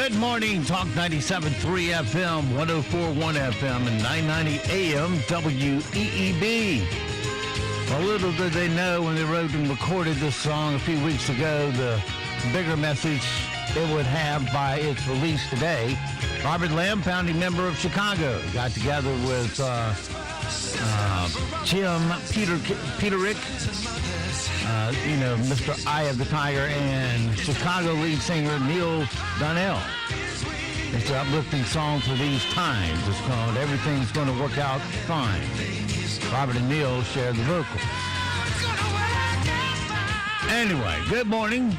Good morning, Talk 97.3 FM, 104.1FM, and 990 AM WEEB. Well, little did they know when they wrote and recorded this song a few weeks ago, the bigger message it would have by its release today. Robert Lamb, founding member of Chicago, got together with Jim Peterick, Mr. Eye of the Tiger, and Chicago lead singer Neil Donnell. It's an uplifting song for these times. It's called Everything's Gonna Work Out Fine. Robert and Neil share the vocals. Anyway, good morning.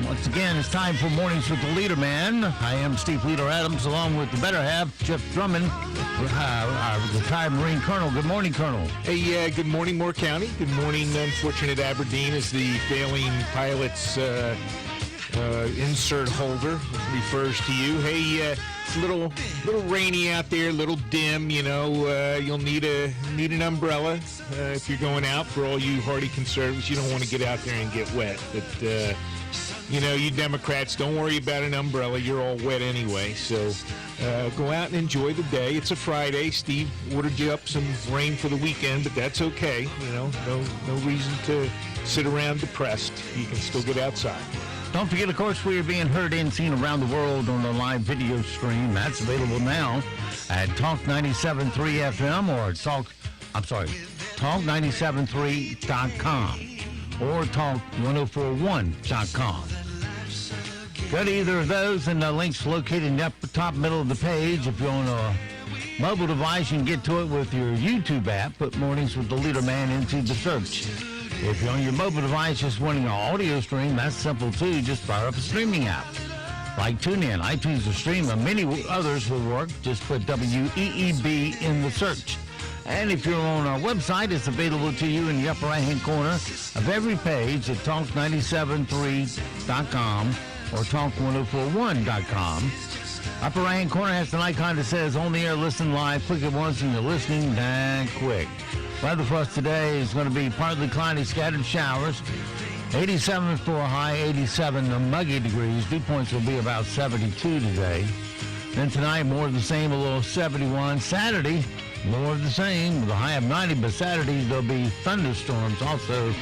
Once again, it's time for Mornings with the Leader Man. I am Steve Leader Adams, along with the better half, Jeff Drummond, our retired Marine Colonel. Good morning, Colonel. Hey, good morning, Moore County. Good morning, unfortunate Aberdeen, as the failing pilot's insert holder refers to you. Hey, it's a little rainy out there, a little dim. You'll need an umbrella if you're going out. For all you hardy conservatives, you don't want to get out there and get wet, but. You Democrats, don't worry about an umbrella. You're all wet anyway. So go out and enjoy the day. It's a Friday. Steve ordered you up some rain for the weekend, but that's okay. No reason to sit around depressed. You can still get outside. Don't forget, of course, we are being heard and seen around the world on the live video stream. That's available now at Talk 97.3 FM or Talk973.com. or Talk1041.com. Go to either of those, and the link's located in the upper top middle of the page. If you're on a mobile device, you can get to it with your YouTube app. Put Mornings with the Leader Man into the search. If you're on your mobile device just wanting an audio stream, that's simple too. Just fire up a streaming app like TuneIn, iTunes, or Stream, and many others will work. Just put WEEB in the search. And if you're on our website, it's available to you in the upper right-hand corner of every page at Talk973.com or Talk1041.com. Upper right-hand corner has an icon that says On the Air, Listen Live. Click it once and you're listening that quick. Weather for us today is going to be partly cloudy, scattered showers. 87 for a high, 87 muggy degrees. Dew points will be about 72 today. Then tonight, more of the same, a little 71. Saturday, more of the same, with a high of 90, but Saturdays there'll be thunderstorms also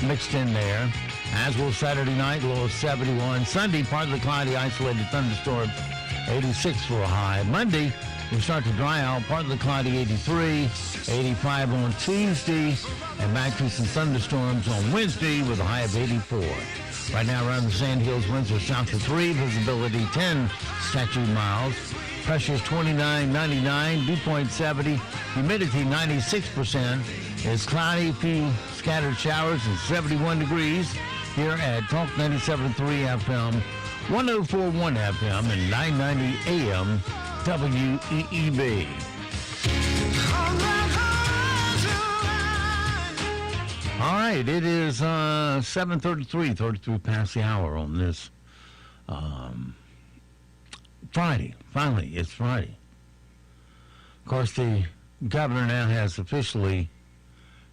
mixed in there. As will Saturday night, a little 71. Sunday, partly cloudy, isolated thunderstorms, 86 for a high. Monday, we'll start to dry out, partly cloudy, 83, 85 on Tuesday, and back to some thunderstorms on Wednesday with a high of 84. Right now around the Sand Hills, winds are south of 3, visibility 10 statute miles. Pressure is 29.99, dew point 70, humidity 96%. It's cloudy, a few scattered showers, and 71 degrees here at Talk 97.3 FM, 104.1 FM, and 990 AM WEEB. All right, it is 7:33, 33 past the hour on this Friday. Finally, it's Friday. Of course, the governor now has officially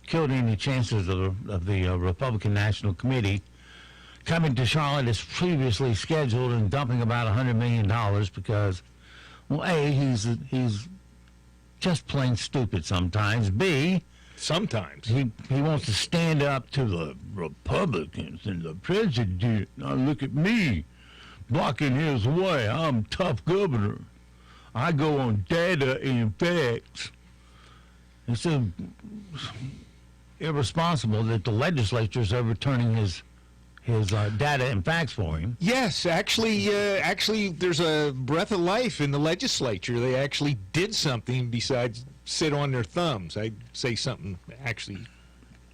killed any chances of the Republican National Committee coming to Charlotte as previously scheduled and dumping about $100 million because, well, A, he's just plain stupid sometimes. B, sometimes he wants to stand up to the Republicans and the president. Now look at me, blocking his way. I'm tough governor. I go on data and facts. It's so irresponsible that the legislature is overturning his data and facts for him. Yes, actually, there's a breath of life in the legislature. They actually did something besides sit on their thumbs. I'd say something actually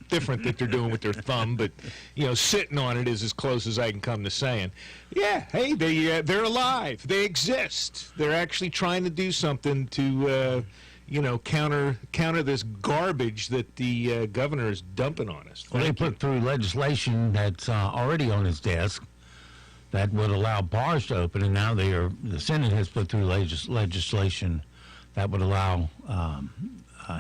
different that they're doing with their thumb, but sitting on it is as close as I can come to saying. Yeah, hey, they're alive. They exist. They're actually trying to do something to counter this garbage that the governor is dumping on us. Well, they put through legislation that's already on his desk that would allow bars to open, and now the Senate has put through legislation that would allow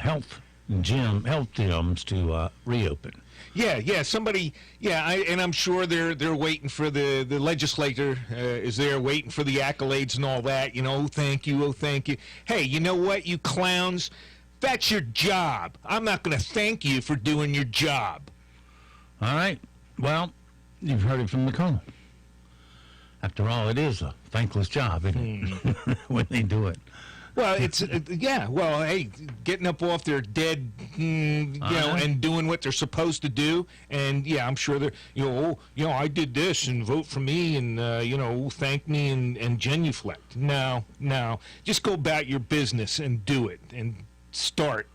health health gyms to reopen. Yeah, somebody. Yeah, and I'm sure they're waiting for the legislator is there waiting for the accolades and all that. Oh, thank you, oh, thank you. Hey, you know what, you clowns? That's your job. I'm not going to thank you for doing your job. All right. Well, you've heard it from the colonel. After all, it is a thankless job, isn't it? When they do it. Well, it's yeah. Well, hey, getting up off their dead, and doing what they're supposed to do, and yeah, I'm sure they're, I did this and vote for me, and thank me and genuflect. No, just go about your business and do it, and start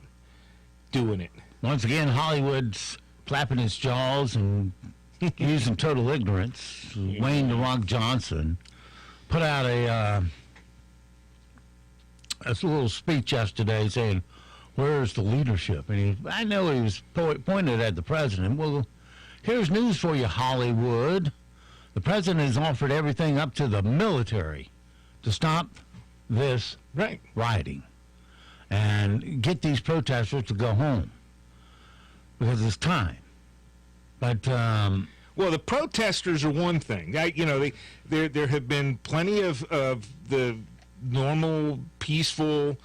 doing it. Once again, Hollywood's flapping its jaws and using total ignorance. Wayne "The Rock" Johnson put out a little speech yesterday saying, "Where's the leadership?" And I know he was pointed at the president. Well, here's news for you, Hollywood. The president has offered everything up to the military to stop this rioting and get these protesters to go home because it's time. But well, the protesters are one thing. There have been plenty of the normal, peaceful,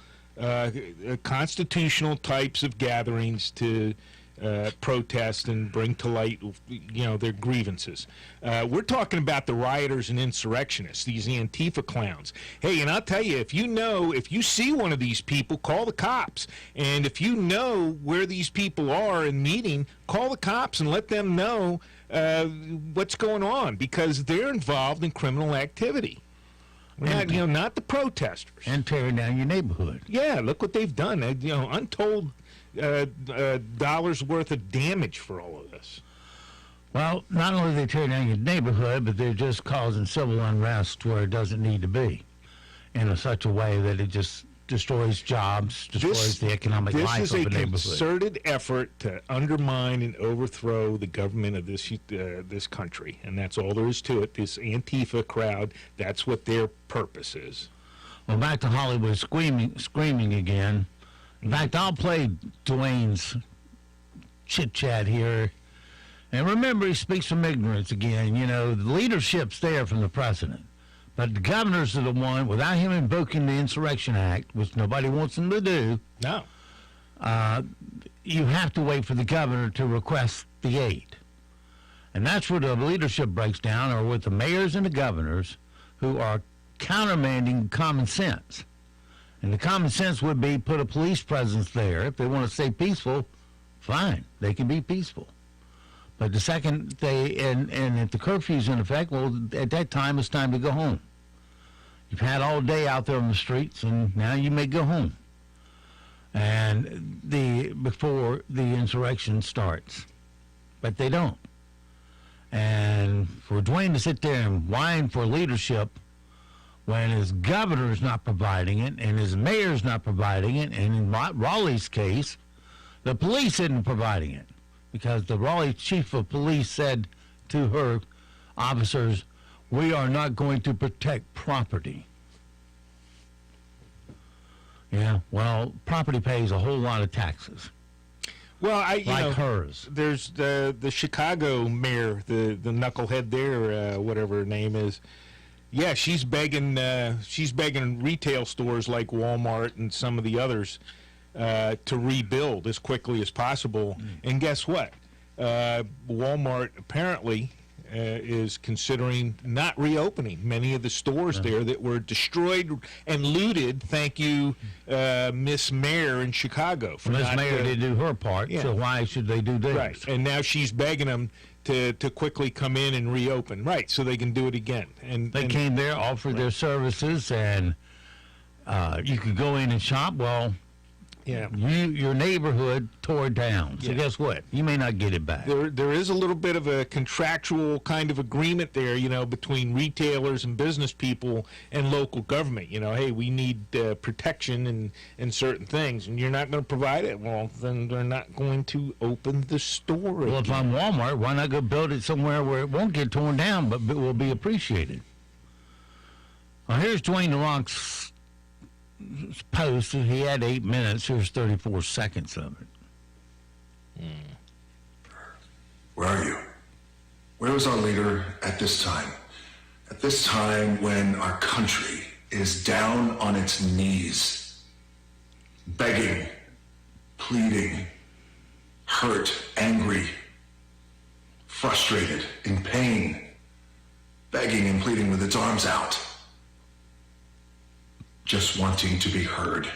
constitutional types of gatherings to protest and bring to light, their grievances. We're talking about the rioters and insurrectionists, these Antifa clowns. Hey, and I'll tell you, if you see one of these people, call the cops. And if you know where these people are and meeting, call the cops and let them know what's going on, because they're involved in criminal activity. Not the protesters. And tearing down your neighborhood. Yeah, look what they've done. Untold dollars worth of damage for all of this. Well, not only are they tearing down your neighborhood, but they're just causing civil unrest where it doesn't need to be, in such a way that it just destroys jobs, destroys the economic life of a neighborhood. This is a concerted effort to undermine and overthrow the government of this country, and that's all there is to it. This Antifa crowd, that's what their purpose is. Well, back to Hollywood screaming again. In fact, I'll play Dwayne's chit-chat here. And remember, he speaks from ignorance again. The leadership's there from the president. But the governors are the one, without him invoking the Insurrection Act, which nobody wants him to do. No. You have to wait for the governor to request the aid. And that's where the leadership breaks down, or with the mayors and the governors who are countermanding common sense. And the common sense would be put a police presence there. If they want to stay peaceful, fine, they can be peaceful. But the second and if the curfew's in effect, well, at that time, it's time to go home. You've had all day out there on the streets, and now you may go home. And before the insurrection starts. But they don't. And for Dwayne to sit there and whine for leadership when his governor's not providing it and his mayor's not providing it, and in Raleigh's case, the police isn't providing it, because the Raleigh chief of police said to her officers, "We are not going to protect property." Yeah, well, property pays a whole lot of taxes. Well, hers. There's the Chicago mayor, the knucklehead there, whatever her name is. Yeah, she's begging retail stores like Walmart and some of the others to rebuild as quickly as possible. And guess what? Walmart apparently is considering not reopening many of the stores there that were destroyed and looted. Thank you, Miss Mayor in Chicago. Miss Mayor did do her part, so why should they do theirs? Right, and now she's begging them to quickly come in and reopen, right, so they can do it again. And they came there, offered their services, and you could go in and shop. Well, your neighborhood tore down. So guess what? You may not get it back. There is a little bit of a contractual kind of agreement there, between retailers and business people and local government. Hey, we need protection and certain things, and you're not going to provide it. Well, then they're not going to open the store again. Well, if I'm Walmart, why not go build it somewhere where it won't get torn down, but will be appreciated? Well, here's Dwayne "The Rock's" post. He had 8 minutes. Here's 34 seconds of it. Where are you? Where was our leader at this time? At this time when our country is down on its knees, begging, pleading, hurt, angry, frustrated, in pain, begging and pleading with its arms out, just wanting to be heard,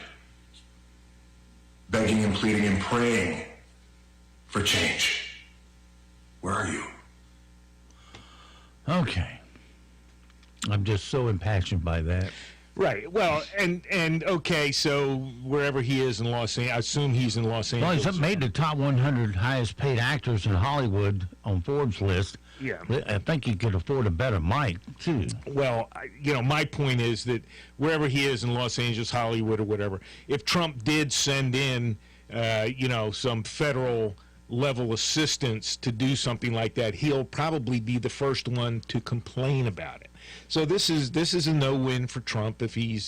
begging and pleading and praying for change. Where are you? Okay. I'm just so impassioned by that. Right. Well, and okay, so wherever he is in Los Angeles, I assume he's in Los Angeles. Well, he's made the top 100 highest paid actors in Hollywood on Forbes' list. Yeah. I think he could afford a better mic, too. Well, my point is that wherever he is in Los Angeles, Hollywood, or whatever, if Trump did send in, some federal level assistance to do something like that, he'll probably be the first one to complain about it. So this is a no-win for Trump. If he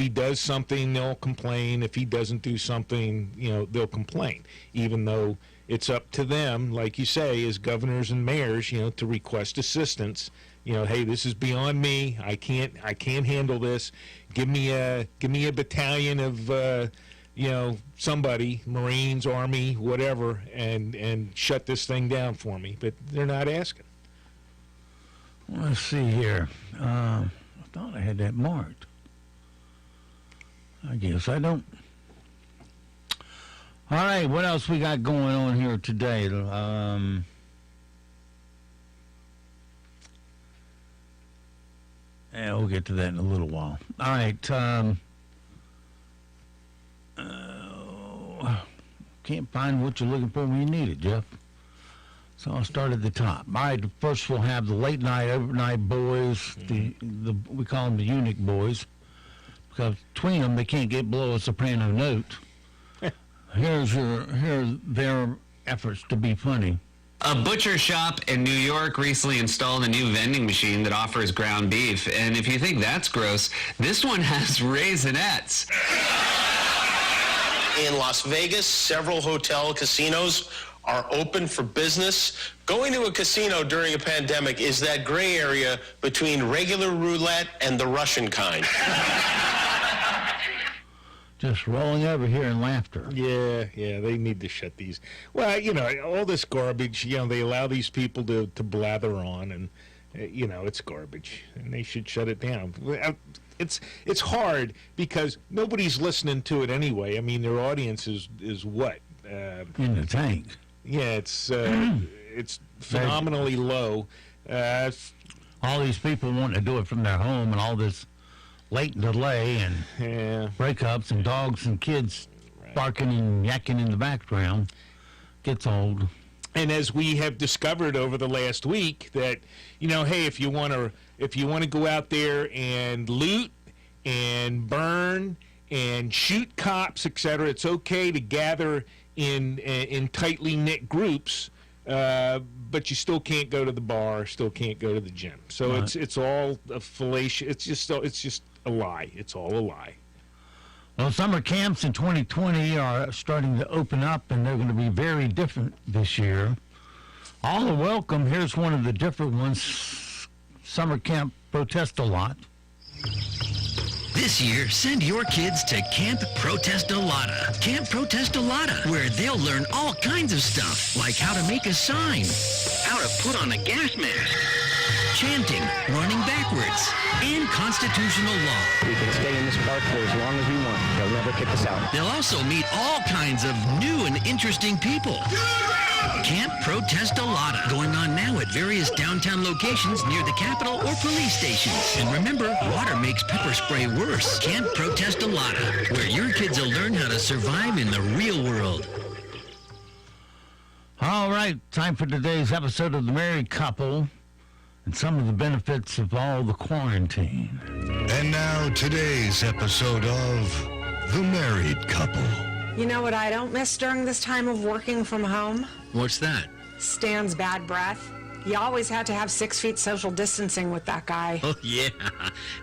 does something, they'll complain. If he doesn't do something, they'll complain. Even though it's up to them, like you say, as governors and mayors, to request assistance. Hey, this is beyond me. I can't handle this. Give me a battalion of somebody, Marines, Army, whatever, and shut this thing down for me. But they're not asking. Let's see here. I thought I had that marked. I guess I don't. All right, what else we got going on here today? Yeah, we'll get to that in a little while. All right. Can't find what you're looking for when you need it, Jeff. So I'll start at the top. All right, first we'll have the late night, overnight boys. The we call them the eunuch boys, because between them they can't get below a soprano note. Here's their efforts to be funny. A butcher shop in New York recently installed a new vending machine that offers ground beef. And if you think that's gross, this one has raisinets. In Las Vegas, several hotel casinos are open for business. Going to a casino during a pandemic is that gray area between regular roulette and the Russian kind. Just rolling over here in laughter. Yeah, they need to shut these. Well, all this garbage, they allow these people to blather on, and, it's garbage, and they should shut it down. It's hard because nobody's listening to it anyway. I mean, their audience is what? In the tank. Yeah, it's phenomenally low. All these people want to do it from their home, and all this late delay and breakups and dogs and kids barking and yakking in the background gets old. And as we have discovered over the last week, that hey, if you want to go out there and loot and burn and shoot cops, etc., it's okay to gather in tightly knit groups, but you still can't go to the bar, still can't go to the gym. So right. it's all a fallacious. It's just a lie. It's all a lie. Well, summer camps in 2020 are starting to open up, and they're going to be very different this year. All are welcome. Here's one of the different ones. Summer camp Protest-A-Lot. This year, send your kids to Camp Protest-A-Lotta. Camp Protest-A-Lotta, where they'll learn all kinds of stuff, like how to make a sign, how to put on a gas mask, chanting, running backwards, and constitutional law. We can stay in this park for as long as we want. They'll never kick us out. They'll also meet all kinds of new and interesting people. Camp Protest-A-Lotta, going on now at various downtown locations near the Capitol or police stations. And remember, water makes pepper spray worse. Camp Protest-A-Lotta, where your kids will learn how to survive in the real world. All right, time for today's episode of The Married Couple and some of the benefits of all the quarantine. And now today's episode of The Married Couple. You know what I don't miss during this time of working from home? What's that? Stan's bad breath. You always had to have 6 feet social distancing with that guy. Oh, yeah.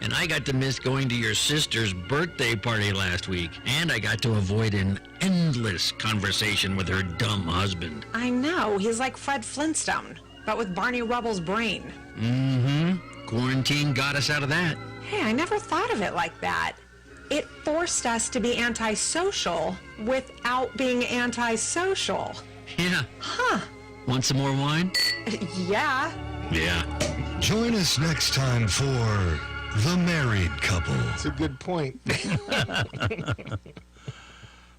And I got to miss going to your sister's birthday party last week. And I got to avoid an endless conversation with her dumb husband. I know. He's like Fred Flintstone, but with Barney Rubble's brain. Mm-hmm. Quarantine got us out of that. Hey, I never thought of it like that. It forced us to be antisocial without being antisocial. Yeah. Huh. Want some more wine? Yeah. Yeah. Join us next time for The Married Couple. That's a good point.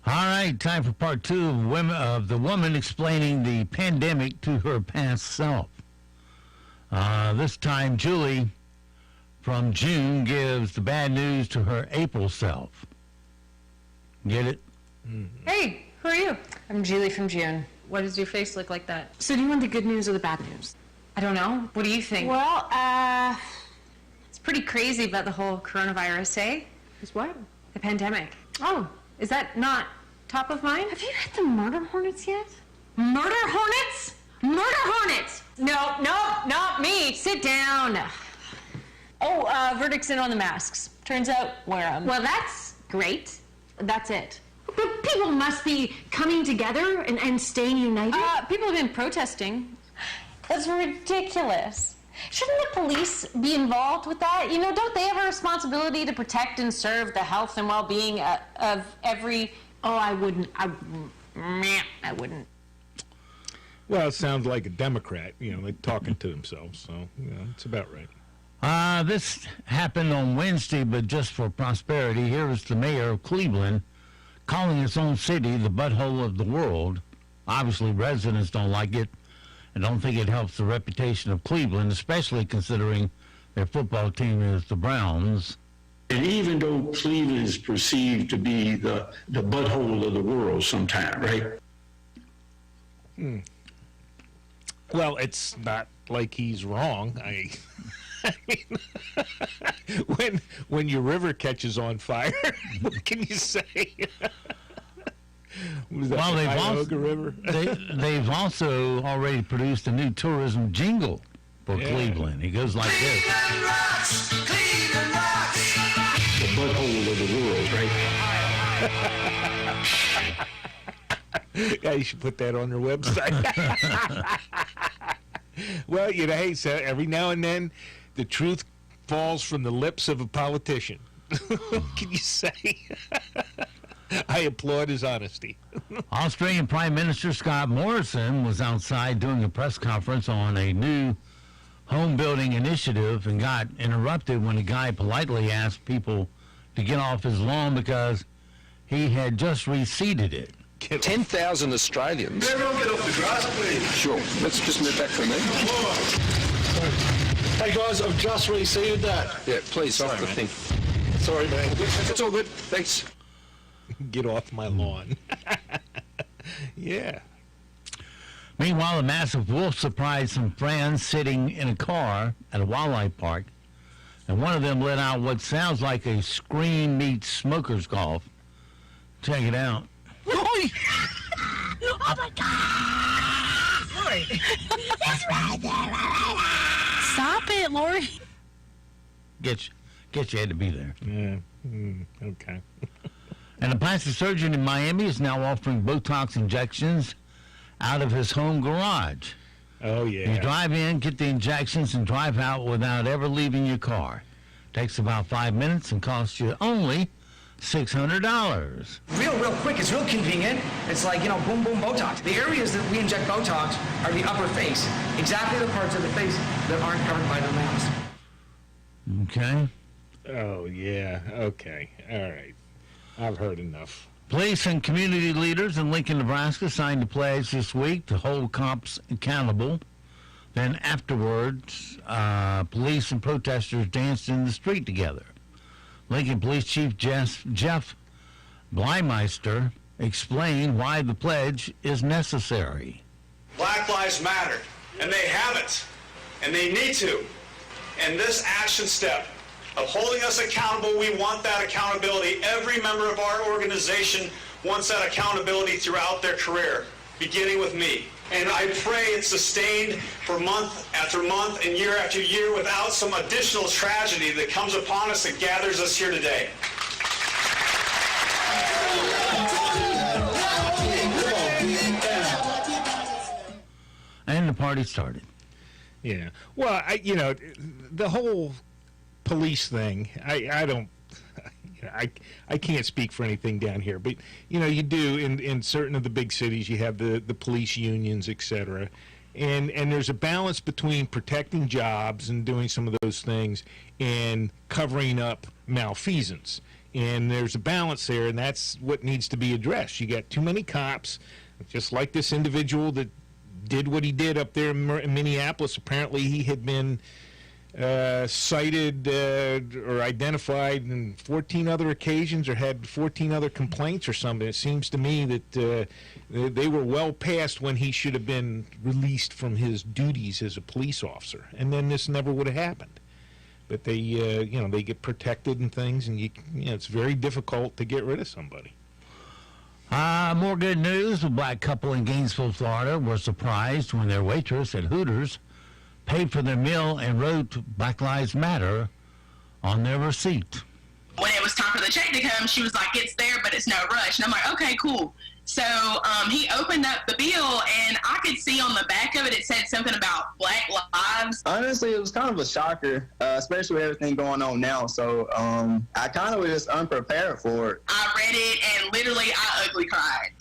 All right, time for part 2 of the woman explaining the pandemic to her past self. This time, Julie from June gives the bad news to her April self. Get it? Hey, who are you? I'm Julie from June. Why does your face look like that? So do you want the good news or the bad news? I don't know. What do you think? Well, it's pretty crazy about the whole coronavirus, eh? Is what? The pandemic. Oh, is that not top of mind? Have you had the murder hornets yet? Murder hornets? Murder hornets! No, not me. Sit down. Oh, verdict's in on the masks. Turns out, wear them. Well, that's great. That's it. But people must be coming together and staying united. People have been protesting. That's ridiculous. Shouldn't the police be involved with that? You know, don't they have a responsibility to protect and serve the health and well-being of every... Oh, I wouldn't. Well, it sounds like a Democrat, like talking to themselves, so, it's about right. This happened on Wednesday, but just for prosperity. Here is the mayor of Cleveland calling its own city the butthole of the world. Obviously, residents don't like it and don't think it helps the reputation of Cleveland, especially considering their football team is the Browns. And even though Cleveland is perceived to be the butthole of the world sometime, right? Well, it's not like he's wrong. I mean, when your river catches on fire, what can you say? Was that the Cuyahoga River? They've also already produced a new tourism jingle for Cleveland. It goes like this. Cleveland rocks! Cleveland rocks! The butthole of the world, right? Yeah, you should put that on your website. Well, hey, so every now and then, the truth falls from the lips of a politician. What can you say? I applaud his honesty. Australian Prime Minister Scott Morrison was outside doing a press conference on a new home building initiative and got interrupted when a guy politely asked people to get off his lawn because he had just reseeded it. 10,000 Australians. Everyone get off the grass, please. Sure. Let's just move back for a minute. Hey guys, I've just reseeded that. Yeah, please, off the thing. Sorry, man. It's all good. Thanks. Get off my lawn. Yeah. Meanwhile, a massive wolf surprised some friends sitting in a car at a wildlife park, and one of them let out what sounds like a scream meets smoker's cough. Check it out. Oh my God! Lori. It's right there. Stop it, Lori. Get you had to be there. Yeah. Okay. And a plastic surgeon in Miami is now offering Botox injections out of his home garage. Oh, yeah. You drive in, get the injections, and drive out without ever leaving your car. Takes about 5 minutes and costs you only $600. Real quick. It's real convenient. It's like, boom, boom, Botox. The areas that we inject Botox are the upper face. Exactly the parts of the face that aren't covered by the mask. Okay. Oh, yeah. Okay. All right. I've heard enough. Police and community leaders in Lincoln, Nebraska signed a pledge this week to hold cops accountable. Then afterwards, police and protesters danced in the street together. Lincoln Police Chief Jeff Bleimeister explained why the pledge is necessary. Black Lives Matter, and they haven't, and they need to. And this action step of holding us accountable, we want that accountability. Every member of our organization wants that accountability throughout their career, beginning with me. And I pray it's sustained for month after month and year after year without some additional tragedy that comes upon us that gathers us here today. And the party started. Yeah. Well, the whole police thing, I can't speak for anything down here, but you do in certain of the big cities. You have the police unions, etc., and there's a balance between protecting jobs and doing some of those things and covering up malfeasance. And there's a balance there, and that's what needs to be addressed. You got too many cops, just like this individual that did what he did up there in Minneapolis. Apparently, he had been cited or identified in 14 other occasions or had 14 other complaints or something. It seems to me that they were well past when he should have been released from his duties as a police officer, and then this never would have happened. But they they get protected and things, and it's very difficult to get rid of somebody. More good news. A black couple in Gainesville, Florida were surprised when their waitress at Hooters paid for their meal and wrote Black Lives Matter on their receipt. When it was time for the check to come, she was like, it's there, but it's no rush. And I'm like, okay, cool. So he opened up the bill, and I could see on the back of it, it said something about Black Lives. Honestly, it was kind of a shocker, especially with everything going on now. So I kind of was just unprepared for it. I read it, and literally, I ugly cried.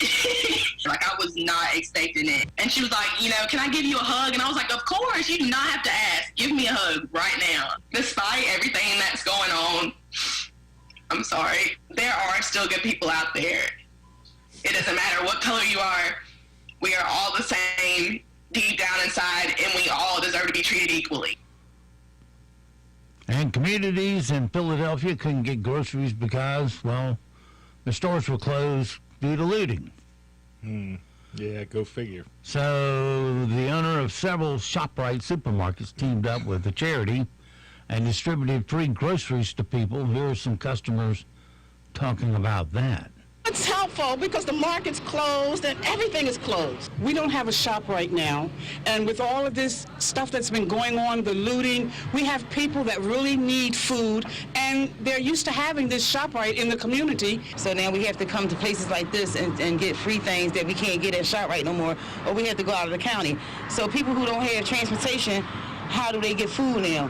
Like, I was not expecting it. And she was like, can I give you a hug? And I was like, of course, you do not have to ask. Give me a hug right now. Despite everything that's going on, I'm sorry, there are still good people out there. It doesn't matter what color you are. We are all the same deep down inside, and we all deserve to be treated equally. And communities in Philadelphia couldn't get groceries because, well, the stores were closed due to looting. Yeah, go figure. So the owner of several ShopRite supermarkets teamed up with a charity and distributed free groceries to people. Here are some customers talking about that. It's helpful because the market's closed and everything is closed. We don't have a shop right now, and with all of this stuff that's been going on, the looting, we have people that really need food, and they're used to having this shop right in the community. So now we have to come to places like this and get free things that we can't get at ShopRite no more, or we have to go out of the county. So people who don't have transportation, how do they get food now?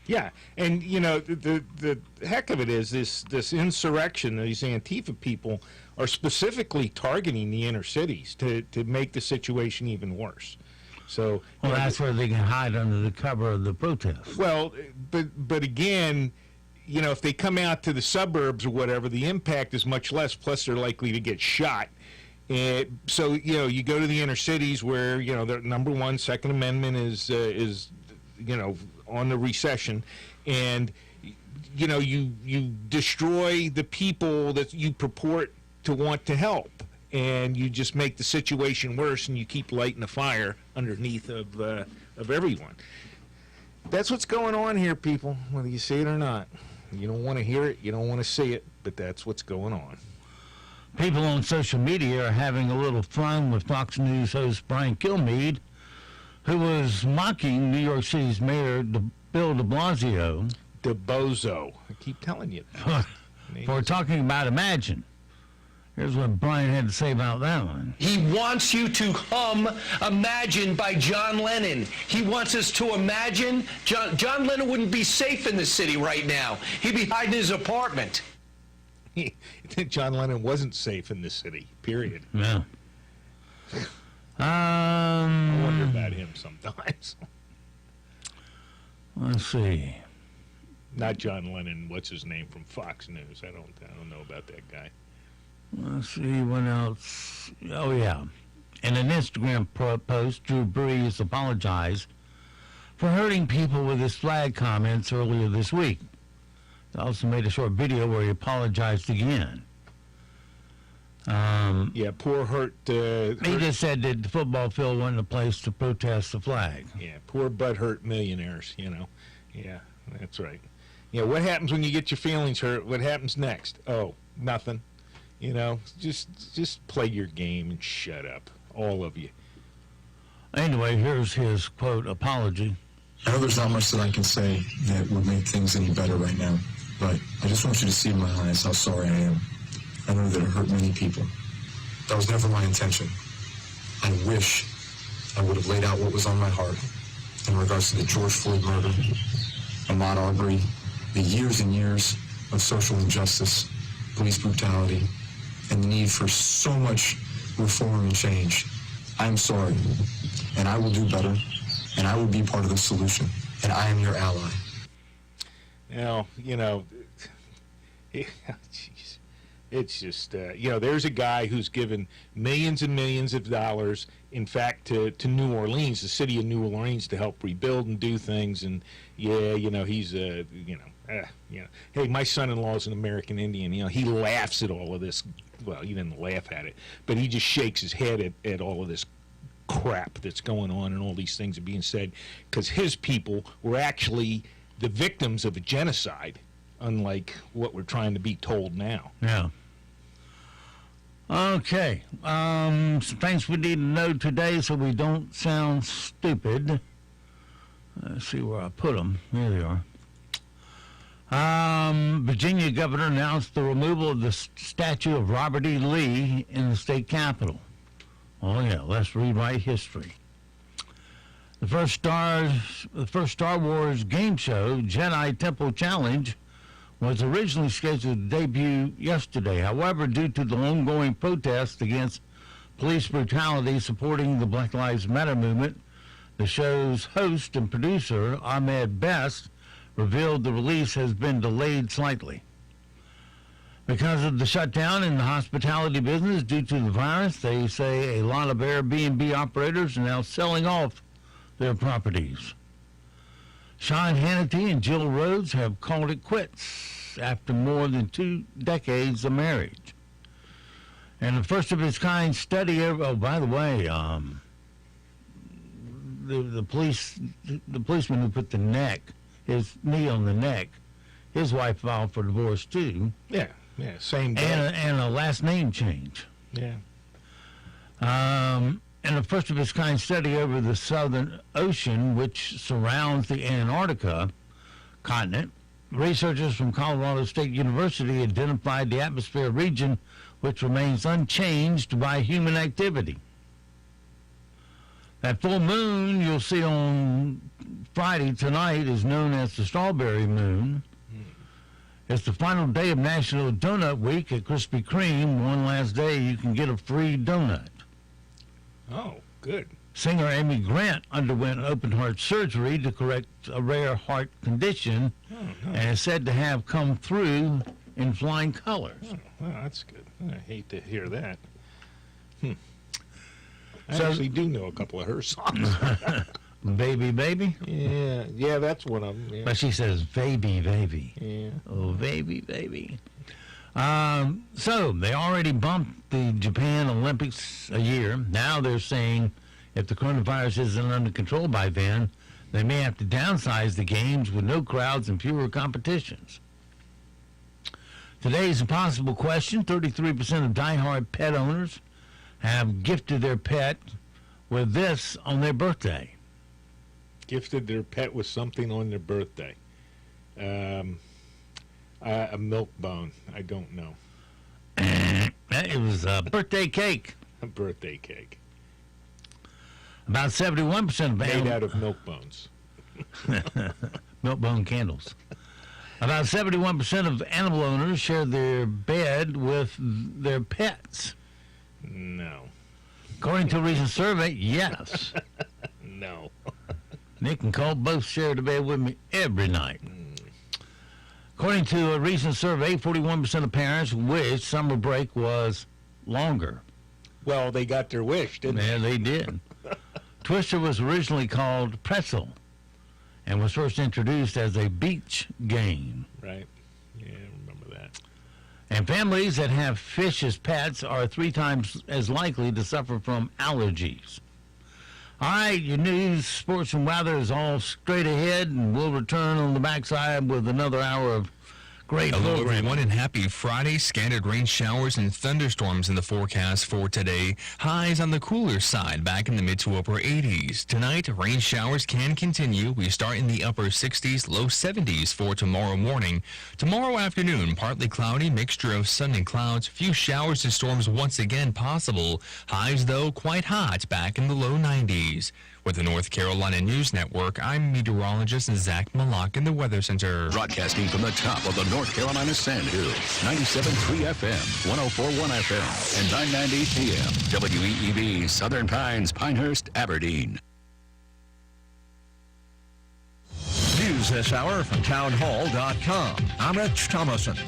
Yeah, and the heck of it is this insurrection. These Antifa people are specifically targeting the inner cities to make the situation even worse. So that's where they can hide under the cover of the protest. Well, but again, if they come out to the suburbs or whatever, the impact is much less. Plus, they're likely to get shot. So you go to the inner cities where the number one, Second Amendment is on the recession, and you destroy the people that you purport to want to help, and you just make the situation worse, and you keep lighting the fire underneath of everyone. That's what's going on here, people, whether you see it or not. You don't want to hear it, you don't want to see it, but that's what's going on. People on social media are having a little fun with Fox News host Brian Kilmeade, who was mocking New York City's Mayor Bill de Blasio. De Bozo. I keep telling you. For talking about Imagine. Here's what Brian had to say about that one. He wants you to hum Imagine by John Lennon. He wants us to imagine. John Lennon wouldn't be safe in the city right now. He'd be hiding in his apartment. John Lennon wasn't safe in the city, period. Yeah. I wonder about him sometimes. Let's see. Not John Lennon. What's his name from Fox News? I don't know about that guy. Let's see what else. Oh yeah, in an Instagram post, Drew Brees apologized for hurting people with his flag comments earlier this week. He also made a short video where he apologized again. Poor hurt. He just said that the football field wasn't a place to protest the flag. Yeah, poor butthurt millionaires, Yeah, that's right. Yeah, what happens when you get your feelings hurt? What happens next? Oh, nothing. Just play your game and shut up. all of you. Anyway, here's his, quote, apology. I know there's not much that I can say that would make things any better right now, but I just want you to see in my eyes how sorry I am. I know that it hurt many people. That was never my intention. I wish I would have laid out what was on my heart in regards to the George Floyd murder, Ahmaud Arbery, the years and years of social injustice, police brutality, and the need for so much reform and change. I'm sorry, and I will do better, and I will be part of the solution, and I am your ally. Now, jeez. It's just, there's a guy who's given millions and millions of dollars, in fact, to New Orleans, the city of New Orleans, to help rebuild and do things. And, he's, hey, my son-in-law is an American Indian. He laughs at all of this. Well, he didn't laugh at it, but he just shakes his head at all of this crap that's going on and all these things are being said, because his people were actually the victims of a genocide, unlike what we're trying to be told now. Yeah. Okay. Some things we need to know today so we don't sound stupid. Let's see where I put them. There they are. Virginia governor announced the removal of the statue of Robert E. Lee in the state capitol. Oh, yeah, let's rewrite history. The first Star Wars game show, Jedi Temple Challenge, was originally scheduled to debut yesterday. However, due to the ongoing protests against police brutality supporting the Black Lives Matter movement, the show's host and producer, Ahmed Best, revealed the release has been delayed slightly. Because of the shutdown in the hospitality business due to the virus, they say a lot of Airbnb operators are now selling off their properties. Sean Hannity and Jill Rhodes have called it quits after more than 2 decades of marriage. And the first of its kind study ever, oh, by the way, the policeman who put his knee on the neck, his wife filed for divorce too. Yeah, same day. And a last name change. Yeah. And the first of its kind study over the Southern Ocean, which surrounds the Antarctica continent, researchers from Colorado State University identified the atmosphere region which remains unchanged by human activity. That full moon you'll see on Friday tonight is known as the Strawberry Moon. It's the final day of National Donut Week at Krispy Kreme. One last day you can get a free donut. Oh, good. Singer Amy Grant underwent open-heart surgery to correct a rare heart condition and is said to have come through in flying colors. Oh, well, that's good. I hate to hear that. I So- actually do know a couple of her songs. Baby, baby? Yeah, that's one of them. Yeah. But she says, baby, baby. Yeah. Oh, baby, baby. So they already bumped the Japan Olympics a year. Now they're saying if the coronavirus isn't under control by then, they may have to downsize the games with no crowds and fewer competitions. Today's impossible question. 33% of diehard pet owners have gifted their pet with this on their birthday. Gifted their pet with something on their birthday. A milk bone. I don't know. It was a birthday cake. A birthday cake. About 71% of Made out of milk bones. milk bone candles. About 71% of animal owners share their bed with their pets. No. According to a recent survey, yes. No. Nick and Cole both share the bed with me every night. According to a recent survey, 41% of parents wish summer break was longer. Well, they got their wish, didn't they? Yeah, they did. Twister was originally called Pretzel and was first introduced as a beach game. Right. Yeah, I remember that. And families that have fish as pets are 3 times as likely to suffer from allergies. All right, your news, sports, and weather is all straight ahead, and we'll return on the backside with another hour of Great Hello, program. everyone, and happy Friday. Scattered rain showers and thunderstorms in the forecast for today. Highs on the cooler side, back in the mid to upper 80s. Tonight, rain showers can continue. We start in the upper 60s, low 70s for tomorrow morning. Tomorrow afternoon, partly cloudy, mixture of sun and clouds. Few showers and storms once again possible. Highs, though, quite hot, back in the low 90s. With the North Carolina News Network, I'm meteorologist Zach Malak in the Weather Center. Broadcasting from the top of the North Carolina Sand Hills, 97.3 FM, 104.1 FM, and 990 PM. WEEB, Southern Pines, Pinehurst, Aberdeen. News this hour from townhall.com. I'm Rich Thomason.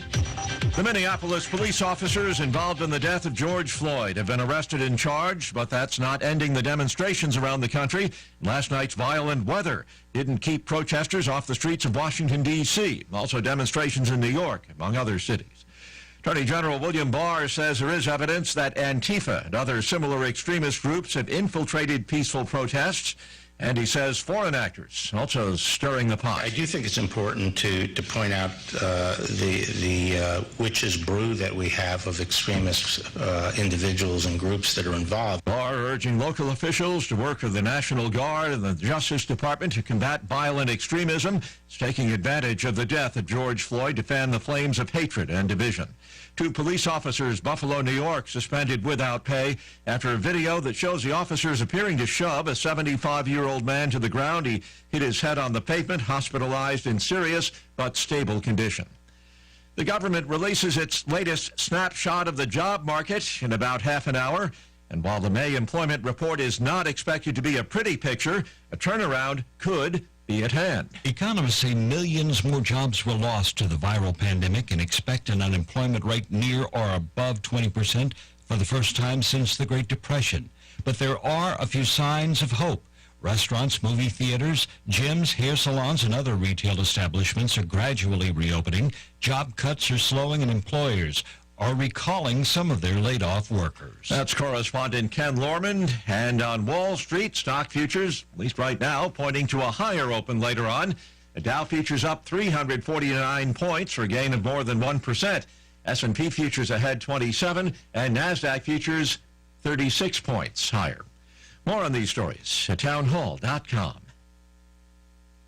The Minneapolis police officers involved in the death of George Floyd have been arrested and charged, but that's not ending the demonstrations around the country. Last night's violent weather didn't keep protesters off the streets of Washington, D.C., also demonstrations in New York, among other cities. Attorney General William Barr says there is evidence that Antifa and other similar extremist groups have infiltrated peaceful protests. And he says foreign actors also stirring the pot. I do think it's important to point out the witch's brew that we have of extremist individuals and groups that are involved. Barr urging local officials to work with the National Guard and the Justice Department to combat violent extremism. It's taking advantage of the death of George Floyd to fan the flames of hatred and division. 2 police officers, Buffalo, New York, suspended without pay after a video that shows the officers appearing to shove a 75-year-old man to the ground. He hit his head on the pavement, hospitalized in serious but stable condition. The government releases its latest snapshot of the job market in about half an hour. And while the May employment report is not expected to be a pretty picture, a turnaround could be at hand. Economists say millions more jobs were lost to the viral pandemic and expect an unemployment rate near or above 20% for the first time since the Great Depression. But there are a few signs of hope. Restaurants, movie theaters, gyms, hair salons, and other retail establishments are gradually reopening. Job cuts are slowing, and employers are recalling some of their laid-off workers. That's correspondent Ken Lorman. And on Wall Street, stock futures, at least right now, pointing to a higher open later on. The Dow futures up 349 points for a gain of more than 1%. S&P futures ahead 27, and NASDAQ futures 36 points higher. More on these stories at townhall.com.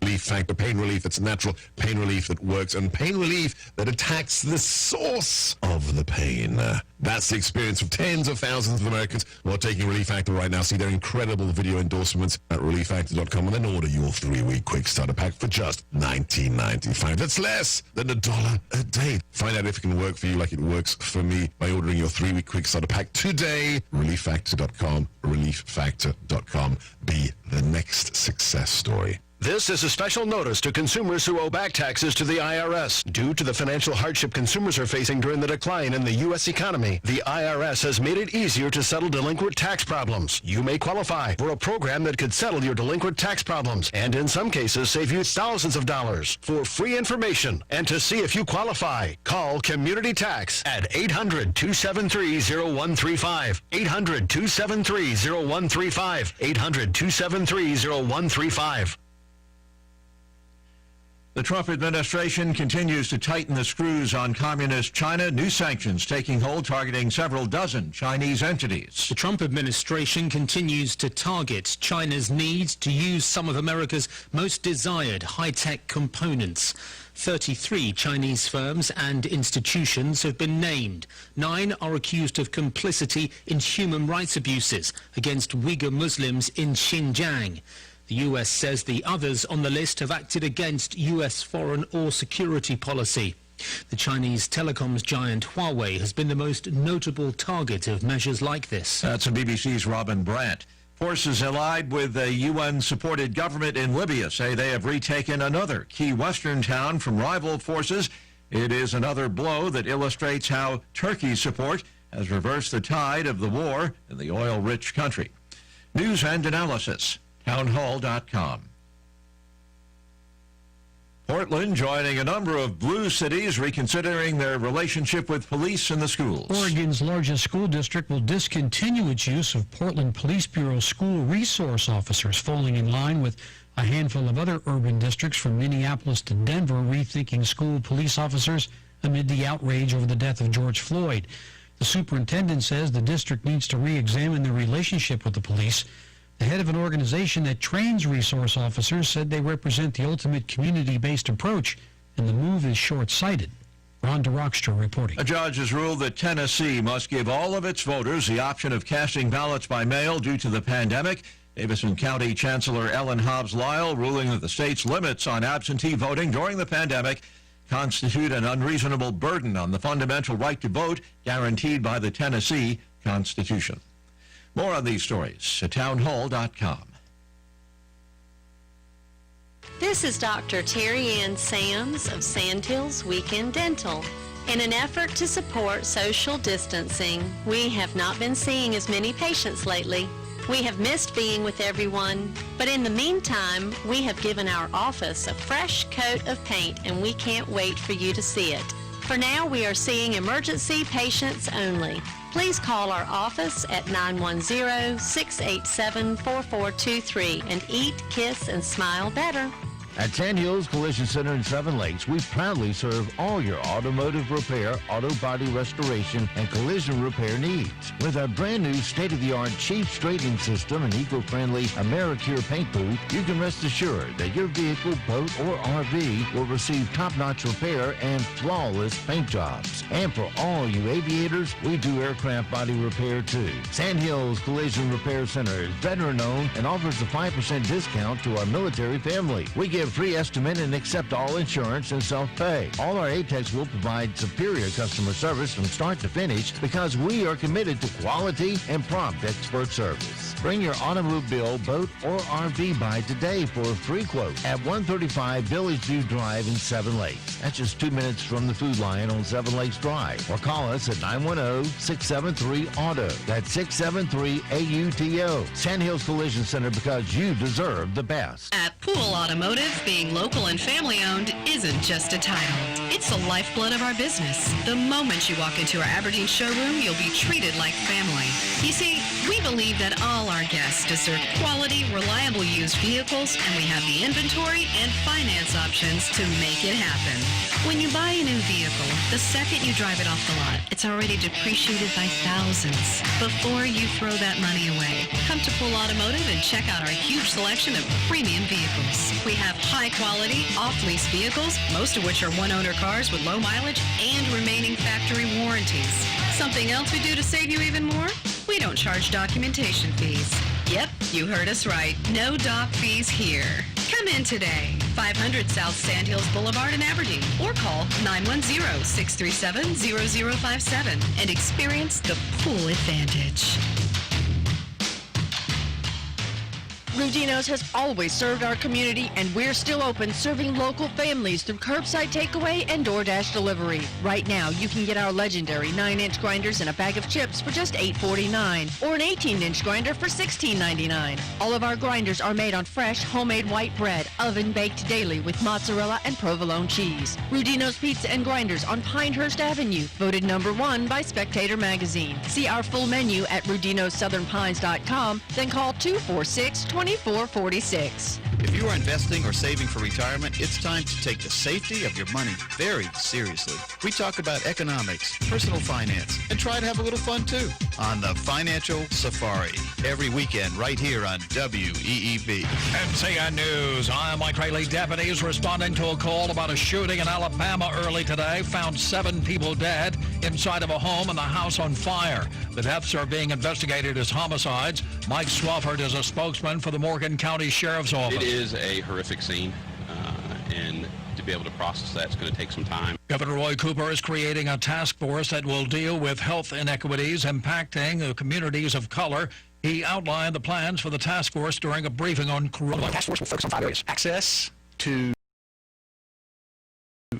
Relief Factor, pain relief that's natural, pain relief that works, and pain relief that attacks the source of the pain. That's the experience of tens of thousands of Americans who are taking Relief Factor right now. See their incredible video endorsements at relieffactor.com, and then order your 3-week quick starter pack for just $19.95. That's less than $1 a day. Find out if it can work for you like it works for me by ordering your 3-week quick starter pack today. relieffactor.com, relieffactor.com. Be the next success story. This is a special notice to consumers who owe back taxes to the IRS. Due to the financial hardship consumers are facing during the decline in the U.S. economy, the IRS has made it easier to settle delinquent tax problems. You may qualify for a program that could settle your delinquent tax problems and in some cases save you thousands of dollars. For free information and to see if you qualify, call Community Tax at 800-273-0135. 800-273-0135. 800-273-0135. The Trump administration continues to tighten the screws on communist China. New sanctions taking hold, targeting several dozen Chinese entities. The Trump administration continues to target China's need to use some of America's most desired high-tech components. 33 Chinese firms and institutions have been named. 9 are accused of complicity in human rights abuses against Uyghur Muslims in Xinjiang. The U.S. says the others on the list have acted against U.S. foreign or security policy. The Chinese telecoms giant Huawei has been the most notable target of measures like this. That's a BBC's Robin Brandt. Forces allied with the UN-supported government in Libya say they have retaken another key western town from rival forces. It is another blow that illustrates how Turkey's support has reversed the tide of the war in the oil-rich country. News and analysis. Townhall.com. Portland joining a number of blue cities reconsidering their relationship with police and the schools. Oregon's largest school district will discontinue its use of Portland Police Bureau school resource officers, falling in line with a handful of other urban districts from Minneapolis to Denver rethinking school police officers amid the outrage over the death of George Floyd. The superintendent says the district needs to re-examine their relationship with the police. The head of an organization that trains resource officers said they represent the ultimate community-based approach, and the move is short-sighted. Ron DeRockstra reporting. A judge has ruled that Tennessee must give all of its voters the option of casting ballots by mail due to the pandemic. Davidson County Chancellor Ellen Hobbs-Lyle ruling that the state's limits on absentee voting during the pandemic constitute an unreasonable burden on the fundamental right to vote guaranteed by the Tennessee Constitution. More on these stories at townhall.com. This is Dr. Terry Ann Sams of Sandhills Weekend Dental. In an effort to support social distancing, we have not been seeing as many patients lately. We have missed being with everyone, but in the meantime, we have given our office a fresh coat of paint, and we can't wait for you to see it. For now, we are seeing emergency patients only. Please call our office at 910-687-4423 and eat, kiss, and smile better. At Sandhills Collision Center in Seven Lakes, we proudly serve all your automotive repair, auto body restoration, and collision repair needs. With our brand new state-of-the-art cheap straightening system and eco-friendly AmeriCure paint booth, you can rest assured that your vehicle, boat, or RV will receive top-notch repair and flawless paint jobs. And for all you aviators, we do aircraft body repair too. Sandhills Collision Repair Center is veteran-owned and offers a 5% discount to our military family. We give free estimate and accept all insurance and self-pay. All our ATECs will provide superior customer service from start to finish because we are committed to quality and prompt expert service. Bring your automobile, boat, or RV by today for a free quote at 135 Village View Drive in Seven Lakes. That's just 2 minutes from the Food Lion on Seven Lakes Drive. Or call us at 910-673-AUTO. That's 673-AUTO. Sandhills Collision Center, because you deserve the best. At Pool Automotive, being local and family-owned isn't just a title. It's the lifeblood of our business. The moment you walk into our Aberdeen showroom, you'll be treated like family. You see, we believe that all our guests deserve quality, reliable used vehicles, and we have the inventory and finance options to make it happen. When you buy a new vehicle, the second you drive it off the lot, it's already depreciated by thousands. Before you throw that money away, come to Pool Automotive and check out our huge selection of premium vehicles. We have high-quality, off-lease vehicles, most of which are one-owner cars with low mileage and remaining factory warranties. Something else we do to save you even more? We don't charge documentation fees. Yep, you heard us right. No doc fees here. Come in today, 500 South Sandhills Boulevard in Aberdeen, or call 910-637-0057 and experience the Pool Advantage. Rudino's has always served our community, and we're still open serving local families through curbside takeaway and DoorDash delivery. Right now, you can get our legendary 9-inch grinders and a bag of chips for just $8.49, or an 18-inch grinder for $16.99. All of our grinders are made on fresh, homemade white bread, oven-baked daily with mozzarella and provolone cheese. Rudino's Pizza and Grinders on Pinehurst Avenue, voted #1 by Spectator Magazine. See our full menu at rudinosouthernpines.com, then call 246-2446. If you are investing or saving for retirement, it's time to take the safety of your money very seriously. We talk about economics, personal finance, and try to have a little fun too on the Financial Safari every weekend right here on WEEB. NCN News. Iowa Tralee deputies responding to a call about a shooting in Alabama early today found 7 people dead inside of a home and the house on fire. The deaths are being investigated as homicides. Mike Swafford is a spokesman for the Morgan County Sheriff's Office. It is a horrific scene, and to be able to process that is going to take some time. Governor Roy Cooper is creating a task force that will deal with health inequities impacting the communities of color. He outlined the plans for the task force during a briefing on coronavirus. The task force will focus on 5 areas: access to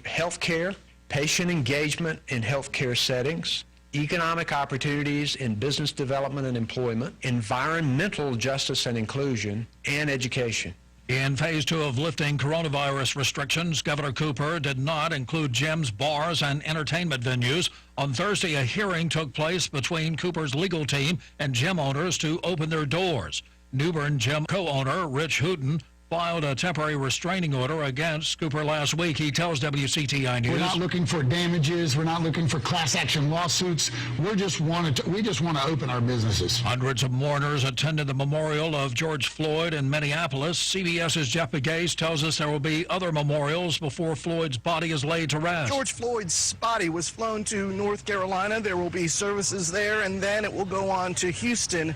health care, patient engagement in healthcare settings, economic opportunities in business development and employment, environmental justice and inclusion, and education. In phase 2 of lifting coronavirus restrictions, Governor Cooper did not include gyms, bars, and entertainment venues. On Thursday, a hearing took place between Cooper's legal team and gym owners to open their doors. New Bern Gym co-owner Rich Hooten filed a temporary restraining order against Cooper last week. He tells WCTI News. We're not looking for damages. We're not looking for class action lawsuits. We just want to open our businesses. Hundreds of mourners attended the memorial of George Floyd in Minneapolis. CBS's Jeff Begay tells us there will be other memorials before Floyd's body is laid to rest. George Floyd's body was flown to North Carolina. There will be services there, and then it will go on to Houston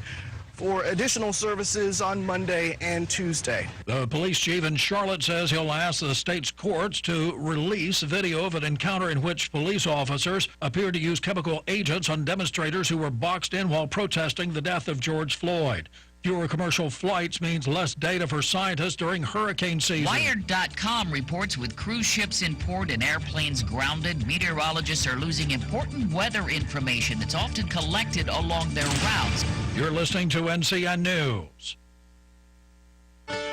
for additional services on Monday and Tuesday. The police chief in Charlotte says he'll ask the state's courts to release video of an encounter in which police officers appeared to use chemical agents on demonstrators who were boxed in while protesting the death of George Floyd. Fewer commercial flights means less data for scientists during hurricane season. Wired.com reports with cruise ships in port and airplanes grounded, meteorologists are losing important weather information that's often collected along their routes. You're listening to NCN News.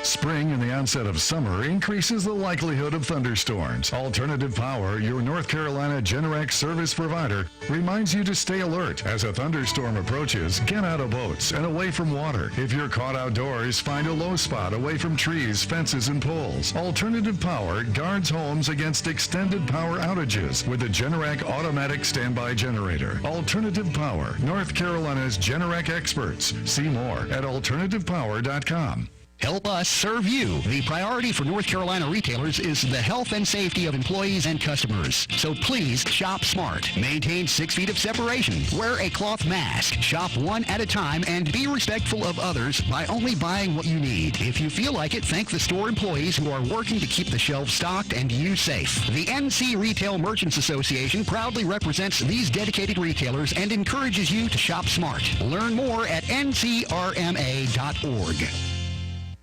Spring and the onset of summer increases the likelihood of thunderstorms. Alternative Power, your North Carolina Generac service provider, reminds you to stay alert. As a thunderstorm approaches, get out of boats and away from water. If you're caught outdoors, find a low spot away from trees, fences, and poles. Alternative Power guards homes against extended power outages with a Generac automatic standby generator. Alternative Power, North Carolina's Generac experts. See more at alternativepower.com. Help us serve you. The priority for North Carolina retailers is the health and safety of employees and customers. So please shop smart. Maintain 6 feet of separation. Wear a cloth mask. Shop one at a time and be respectful of others by only buying what you need. If you feel like it, thank the store employees who are working to keep the shelves stocked and you safe. The NC Retail Merchants Association proudly represents these dedicated retailers and encourages you to shop smart. Learn more at ncrma.org.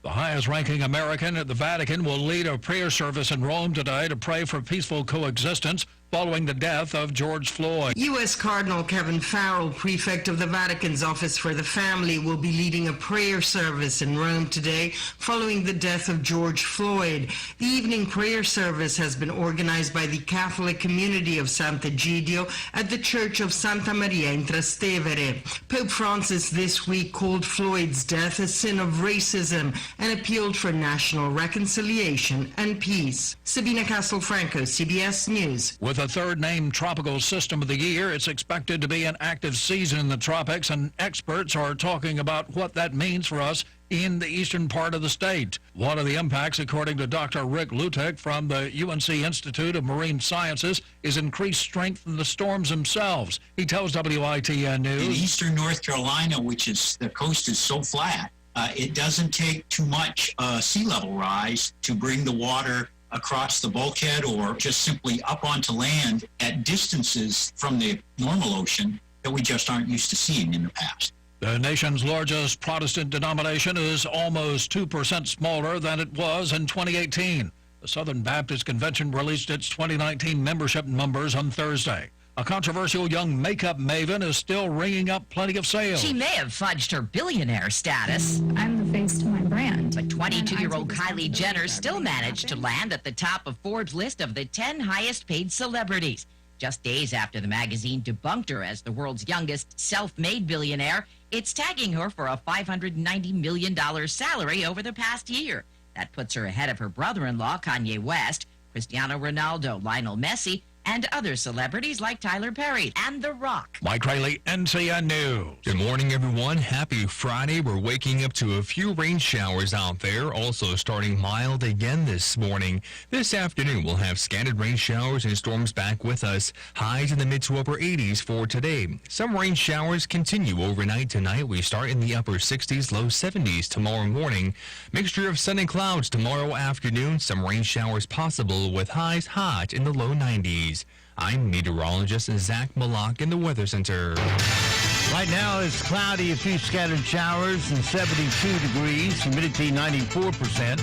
The highest-ranking American at the Vatican will lead a prayer service in Rome today to pray for peaceful coexistence following the death of George Floyd. U.S. Cardinal Kevin Farrell, prefect of the Vatican's Office for the Family, will be leading a prayer service in Rome today following the death of George Floyd. The evening prayer service has been organized by the Catholic community of Sant'Egidio at the Church of Santa Maria in Trastevere. Pope Francis this week called Floyd's death a sin of racism and appealed for national reconciliation and peace. Sabina Castelfranco, CBS News. With the third named tropical system of the year, it's expected to be an active season in the tropics, and experts are talking about what that means for us in the eastern part of the state. One of the impacts, according to Dr. Rick Lutek from the UNC Institute of Marine Sciences, is increased strength in the storms themselves. He tells WITN News. In eastern North Carolina, which is, the coast is so flat, it doesn't take too much sea level rise to bring the water across the bulkhead or just simply up onto land at distances from the normal ocean that we just aren't used to seeing in the past. The nation's largest Protestant denomination is almost 2% smaller than it was in 2018. The Southern Baptist Convention released its 2019 membership numbers on Thursday. A controversial young makeup maven is still ringing up plenty of sales. She may have fudged her billionaire status. I'm the face to my brand. But 22-year-old Kylie Jenner still managed to land at the top of Forbes' list of the 10 highest-paid celebrities. Just days after the magazine debunked her as the world's youngest self-made billionaire, it's tagging her for a $590 million salary over the past year. That puts her ahead of her brother-in-law, Kanye West, Cristiano Ronaldo, Lionel Messi, and other celebrities like Tyler Perry and The Rock. Mike Rayleigh, NCN News. Good morning, everyone. Happy Friday. We're waking up to a few rain showers out there, also starting mild again this morning. This afternoon, we'll have scattered rain showers and storms back with us. Highs in the mid to upper 80s for today. Some rain showers continue overnight tonight. We start in the upper 60s, low 70s tomorrow morning. Mixture of sun and clouds tomorrow afternoon. Some rain showers possible with highs hot in the low 90s. I'm meteorologist Zach Malak in the Weather Center. Right now it's cloudy, a few scattered showers, and 72 degrees, humidity 94%,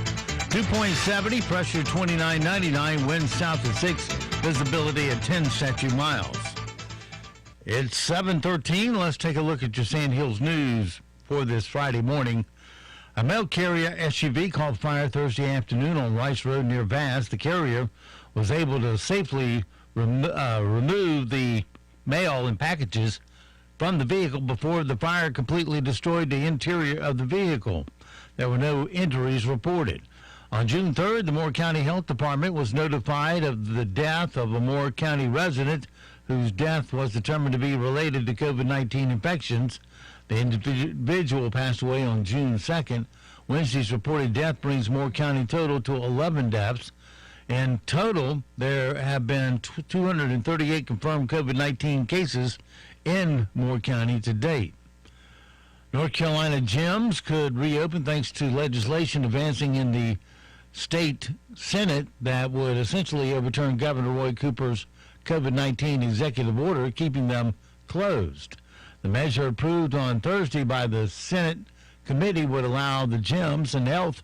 2.70, pressure 29.99, wind south of 6, visibility at 10 statute miles. It's 7:13. Let's take a look at your Sand Hills News for this Friday morning. A mail carrier SUV caught fire Thursday afternoon on Rice Road near Vass. The carrier was able to safely remove the mail and packages from the vehicle before the fire completely destroyed the interior of the vehicle. There were no injuries reported. On June 3rd, the Moore County Health Department was notified of the death of a Moore County resident whose death was determined to be related to COVID-19 infections. The individual passed away on June 2nd. Wednesday's reported death brings Moore County total to 11 deaths. In total, there have been 238 confirmed COVID-19 cases in Moore County to date. North Carolina gyms could reopen thanks to legislation advancing in the state Senate that would essentially overturn Governor Roy Cooper's COVID-19 executive order, keeping them closed. The measure approved on Thursday by the Senate committee would allow the gyms and health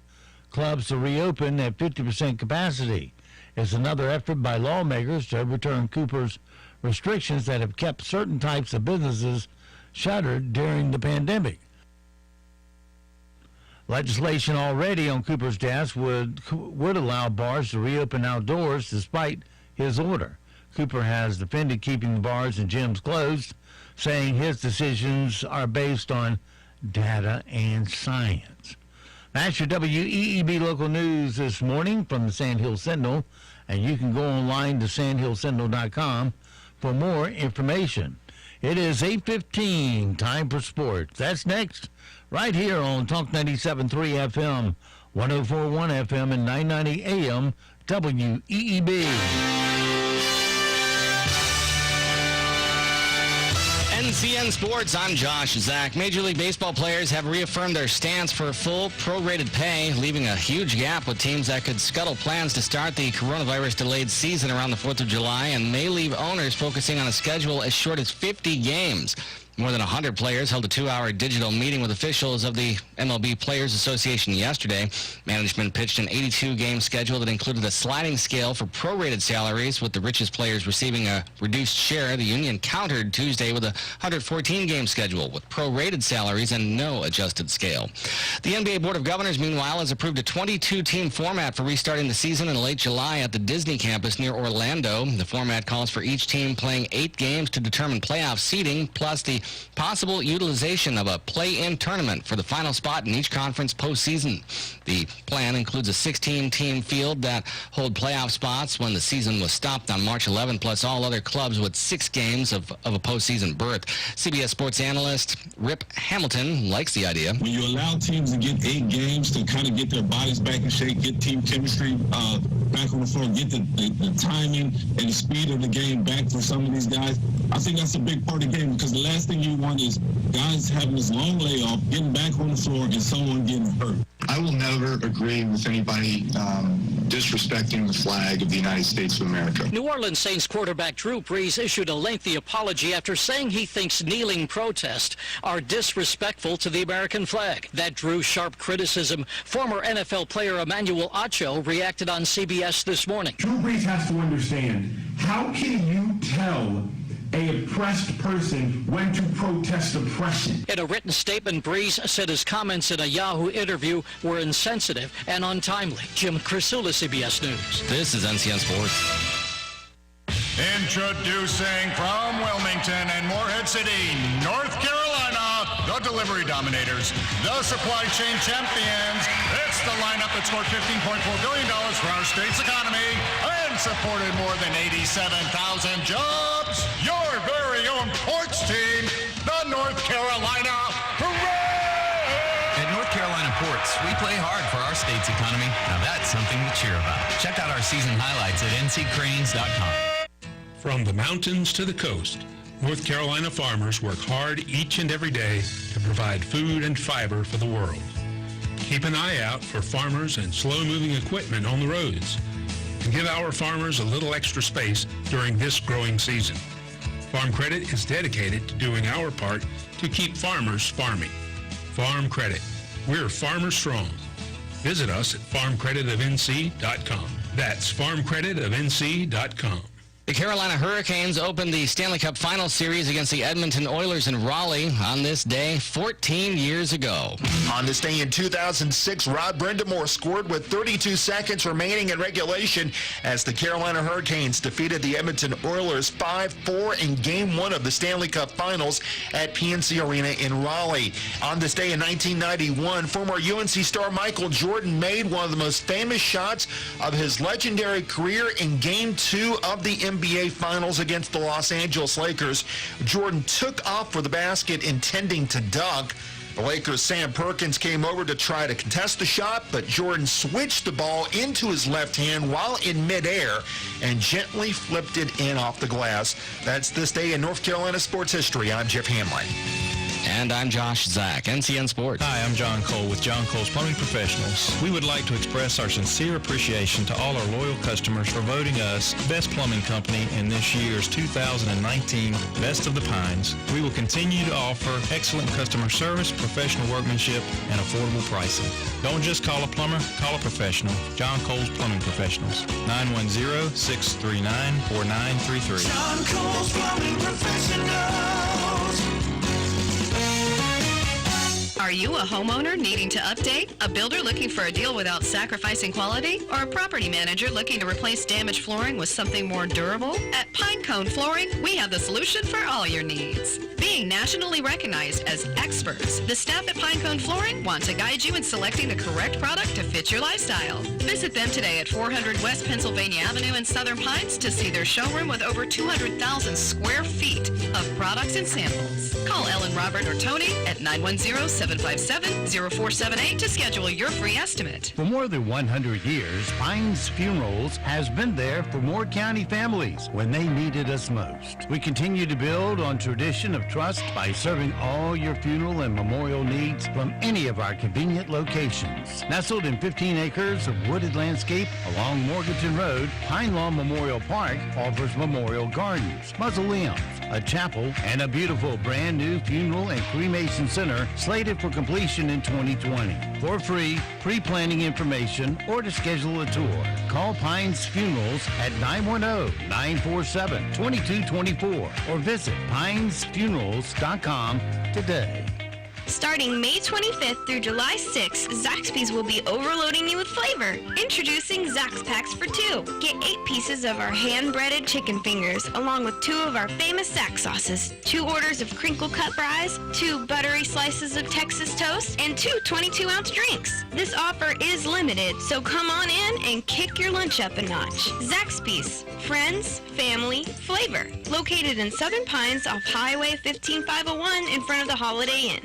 clubs to reopen at 50% capacity. It's another effort by lawmakers to overturn Cooper's restrictions that have kept certain types of businesses shuttered during the pandemic. Legislation already on Cooper's desk would allow bars to reopen outdoors despite his order. Cooper has defended keeping the bars and gyms closed, saying his decisions are based on data and science. That's your WEEB local news this morning from the Sand Hill Sentinel, and you can go online to sandhillsentinel.com for more information. It is 8:15, time for sports. That's next, right here on Talk 97.3 FM, 104.1 FM, and 990 AM, WEEB. NCN Sports, I'm Josh Zach. Major League Baseball players have reaffirmed their stance for full prorated pay, leaving a huge gap with teams that could scuttle plans to start the coronavirus-delayed season around the 4th of July and may leave owners focusing on a schedule as short as 50 games. More than 100 players held a 2-hour digital meeting with officials of the MLB Players Association yesterday. Management pitched an 82-game schedule that included a sliding scale for prorated salaries, with the richest players receiving a reduced share. The union countered Tuesday with a 114-game schedule with prorated salaries and no adjusted scale. The NBA Board of Governors, meanwhile, has approved a 22-team format for restarting the season in late July at the Disney campus near Orlando. The format calls for each team playing 8 games to determine playoff seeding, plus the possible utilization of a play-in tournament for the final spot in each conference postseason. The plan includes a 16-team field that hold playoff spots when the season was stopped on March 11, plus all other clubs with 6 games of a postseason berth. CBS Sports analyst Rip Hamilton likes the idea. When you allow teams to get 8 games to kind of get their bodies back in shape, get team chemistry back on the floor, get the timing and the speed of the game back for some of these guys, I think that's a big part of the game, because the last thing you want is guys having this long layoff, getting back on the floor, and someone getting hurt. I will never agree with anybody disrespecting the flag of the United States of America. New Orleans Saints quarterback Drew Brees issued a lengthy apology after saying he thinks kneeling protests are disrespectful to the American flag. That drew sharp criticism. Former NFL player Emmanuel Acho reacted on CBS this morning. Drew Brees has to understand, how can you tell a oppressed person when to protest oppression? In a written statement, Brees said his comments in a Yahoo interview were insensitive and untimely. Jim Crisula, CBS News. This is NCN Sports. Introducing from Wilmington and Morehead City, North Carolina, the delivery dominators, the supply chain champions. It's the lineup that scored $15.4 billion for our state's economy and supported more than 87,000 jobs. Your very own ports team, the North Carolina Hooray! At North Carolina Ports, we play hard for our state's economy. Now that's something to cheer about. Check out our season highlights at nccranes.com. From the mountains to the coast, North Carolina farmers work hard each and every day to provide food and fiber for the world. Keep an eye out for farmers and slow-moving equipment on the roads, and give our farmers a little extra space during this growing season. Farm Credit is dedicated to doing our part to keep farmers farming. Farm Credit. We're farmer strong. Visit us at farmcreditofnc.com. That's farmcreditofnc.com. The Carolina Hurricanes opened the Stanley Cup Final Series against the Edmonton Oilers in Raleigh on this day 14 years ago. On this day in 2006, Rod Brindamore scored with 32 seconds remaining in regulation as the Carolina Hurricanes defeated the Edmonton Oilers 5-4 in Game 1 of the Stanley Cup Finals at PNC Arena in Raleigh. On this day in 1991, former UNC star Michael Jordan made one of the most famous shots of his legendary career in Game 2 of the NBA Finals against the Los Angeles Lakers. Jordan took off for the basket intending to dunk. The Lakers' Sam Perkins came over to try to contest the shot, but Jordan switched the ball into his left hand while in midair and gently flipped it in off the glass. That's this day in North Carolina sports history. I'm Jeff Hamline. And I'm Josh Zach, NCN Sports. Hi, I'm John Cole with John Cole's Plumbing Professionals. We would like to express our sincere appreciation to all our loyal customers for voting us Best Plumbing Company in this year's 2019 Best of the Pines. We will continue to offer excellent customer service, professional workmanship, and affordable pricing. Don't just call a plumber, call a professional. John Cole's Plumbing Professionals, 910-639-4933. John Cole's Plumbing Professionals. Are you a homeowner needing to update? A builder looking for a deal without sacrificing quality? Or a property manager looking to replace damaged flooring with something more durable? At Pinecone Flooring, we have the solution for all your needs. Being nationally recognized as experts, the staff at Pinecone Flooring want to guide you in selecting the correct product to fit your lifestyle. Visit them today at 400 West Pennsylvania Avenue in Southern Pines to see their showroom with over 200,000 square feet of products and samples. Call Ellen, Robert, or Tony at 910-757-0478 to schedule your free estimate. For more than 100 years, Pines Funerals has been there for Moore County families when they needed us most. We continue to build on tradition of trust by serving all your funeral and memorial needs from any of our convenient locations. Nestled in 15 acres of wooded landscape along Morganton Road, Pine Lawn Memorial Park offers memorial gardens, mausoleums, a chapel, and a beautiful brand new funeral and cremation center slated for completion in 2020. For free pre-planning information or to schedule a tour, call Pines Funerals at 910-947-2224 or visit pinesfunerals.com today. Starting May 25th through July 6th, Zaxby's will be overloading you with flavor. Introducing Zax Packs for 2. Get 8 pieces of our hand-breaded chicken fingers, along with 2 of our famous Zax sauces, 2 orders of crinkle-cut fries, 2 buttery slices of Texas toast, and 2 22-ounce drinks. This offer is limited, so come on in and kick your lunch up a notch. Zaxby's. Friends, family, flavor. Located in Southern Pines off Highway 15501 in front of the Holiday Inn.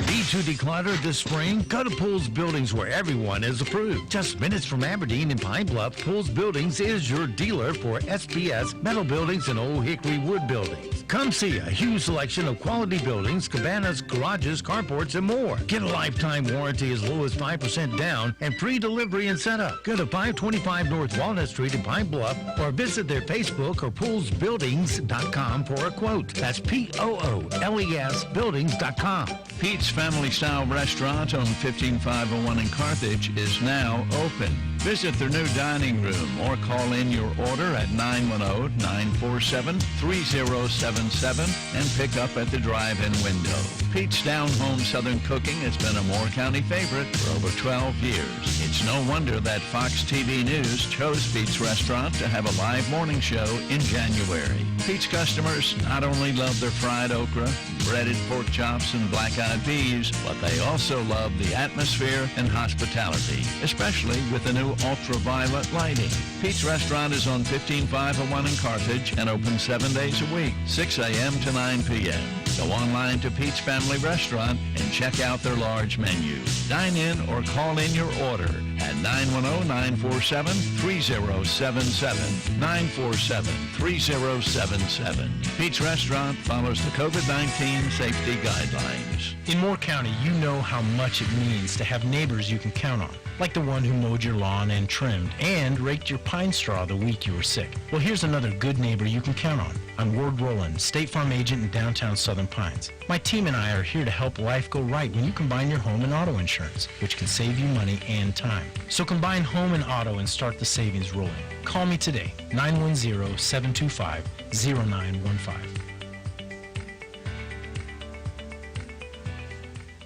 Need to declutter this spring? Go to Pools Buildings where everyone is approved. Just minutes from Aberdeen and Pine Bluff, Pools Buildings is your dealer for SPS, metal buildings, and Old Hickory wood buildings. Come see a huge selection of quality buildings, cabanas, garages, carports, and more. Get a lifetime warranty as low as 5% down and free delivery and setup. Go to 525 North Walnut Street in Pine Bluff or visit their Facebook or poolsbuildings.com for a quote. That's P-O-O-L-E-S buildings.com. Pete's Family Style Restaurant on 15501 in Carthage is now open. Visit their new dining room or call in your order at 910-947-3077 and pick up at the drive-in window. Pete's Down Home Southern Cooking has been a Moore County favorite for over 12 years. It's no wonder that Fox TV News chose Pete's Restaurant to have a live morning show in January. Pete's customers not only love their fried okra, breaded pork chops, and black-eyed peas, but they also love the atmosphere and hospitality, especially with the new ultraviolet lighting. Pete's Restaurant is on 15501 in Carthage and open 7 days a week, 6 a.m. to 9 p.m. Go online to Pete's Family Restaurant and check out their large menu. Dine in or call in your order at 910-947-3077, 947-3077. Pete's Restaurant follows the COVID-19 safety guidelines. In Moore County, you know how much it means to have neighbors you can count on, like the one who mowed your lawn and trimmed and raked your pine straw the week you were sick. Well, here's another good neighbor you can count on. I'm Ward Rowland, State Farm agent in downtown Southern Pines. My team and I are here to help life go right when you combine your home and auto insurance, which can save you money and time. So combine home and auto and start the savings rolling. Call me today, 910-725-0915.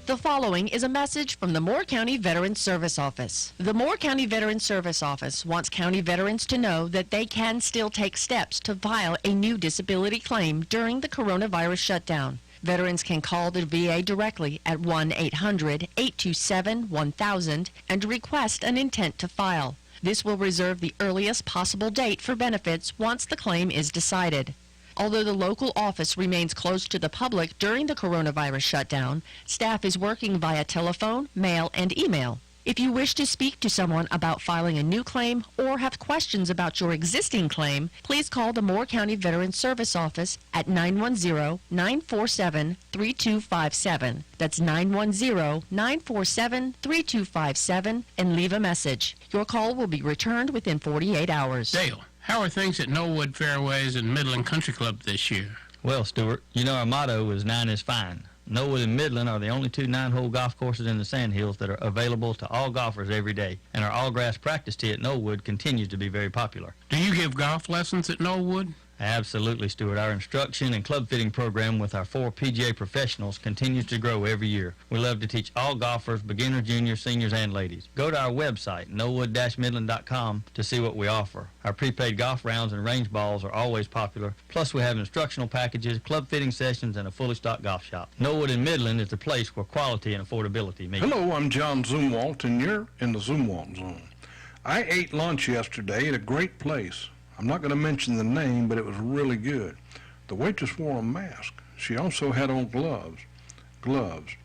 The following is a message from the Moore County Veterans Service Office. The Moore County Veterans Service Office wants county veterans to know that they can still take steps to file a new disability claim during the coronavirus shutdown. Veterans can call the VA directly at 1-800-827-1000 and request an intent to file. This will reserve the earliest possible date for benefits once the claim is decided. Although the local office remains closed to the public during the coronavirus shutdown, staff is working via telephone, mail, and email. If you wish to speak to someone about filing a new claim or have questions about your existing claim, please call the Moore County Veterans Service Office at 910-947-3257. That's 910-947-3257 and leave a message. Your call will be returned within 48 hours. Dale, how are things at Knollwood Fairways and Midland Country Club this year? Well, Stuart, you know our motto is 9 is fine. Knollwood and Midland are the only two 9-hole golf courses in the Sandhills that are available to all golfers every day, and our all-grass practice tee at Knollwood continues to be very popular. Do you give golf lessons at Knollwood? Absolutely, Stuart. Our instruction and club fitting program with our 4 PGA professionals continues to grow every year. We love to teach all golfers, beginners, juniors, seniors, and ladies. Go to our website, knollwood-midland.com, to see what we offer. Our prepaid golf rounds and range balls are always popular. Plus, we have instructional packages, club fitting sessions, and a fully stocked golf shop. Knollwood and Midland is the place where quality and affordability meet. Hello, I'm John Zumwalt, and you're in the Zumwalt Zone. I ate lunch yesterday at a great place. I'm not going to mention the name, but it was really good. The waitress wore a mask. She also had on gloves. Gloves.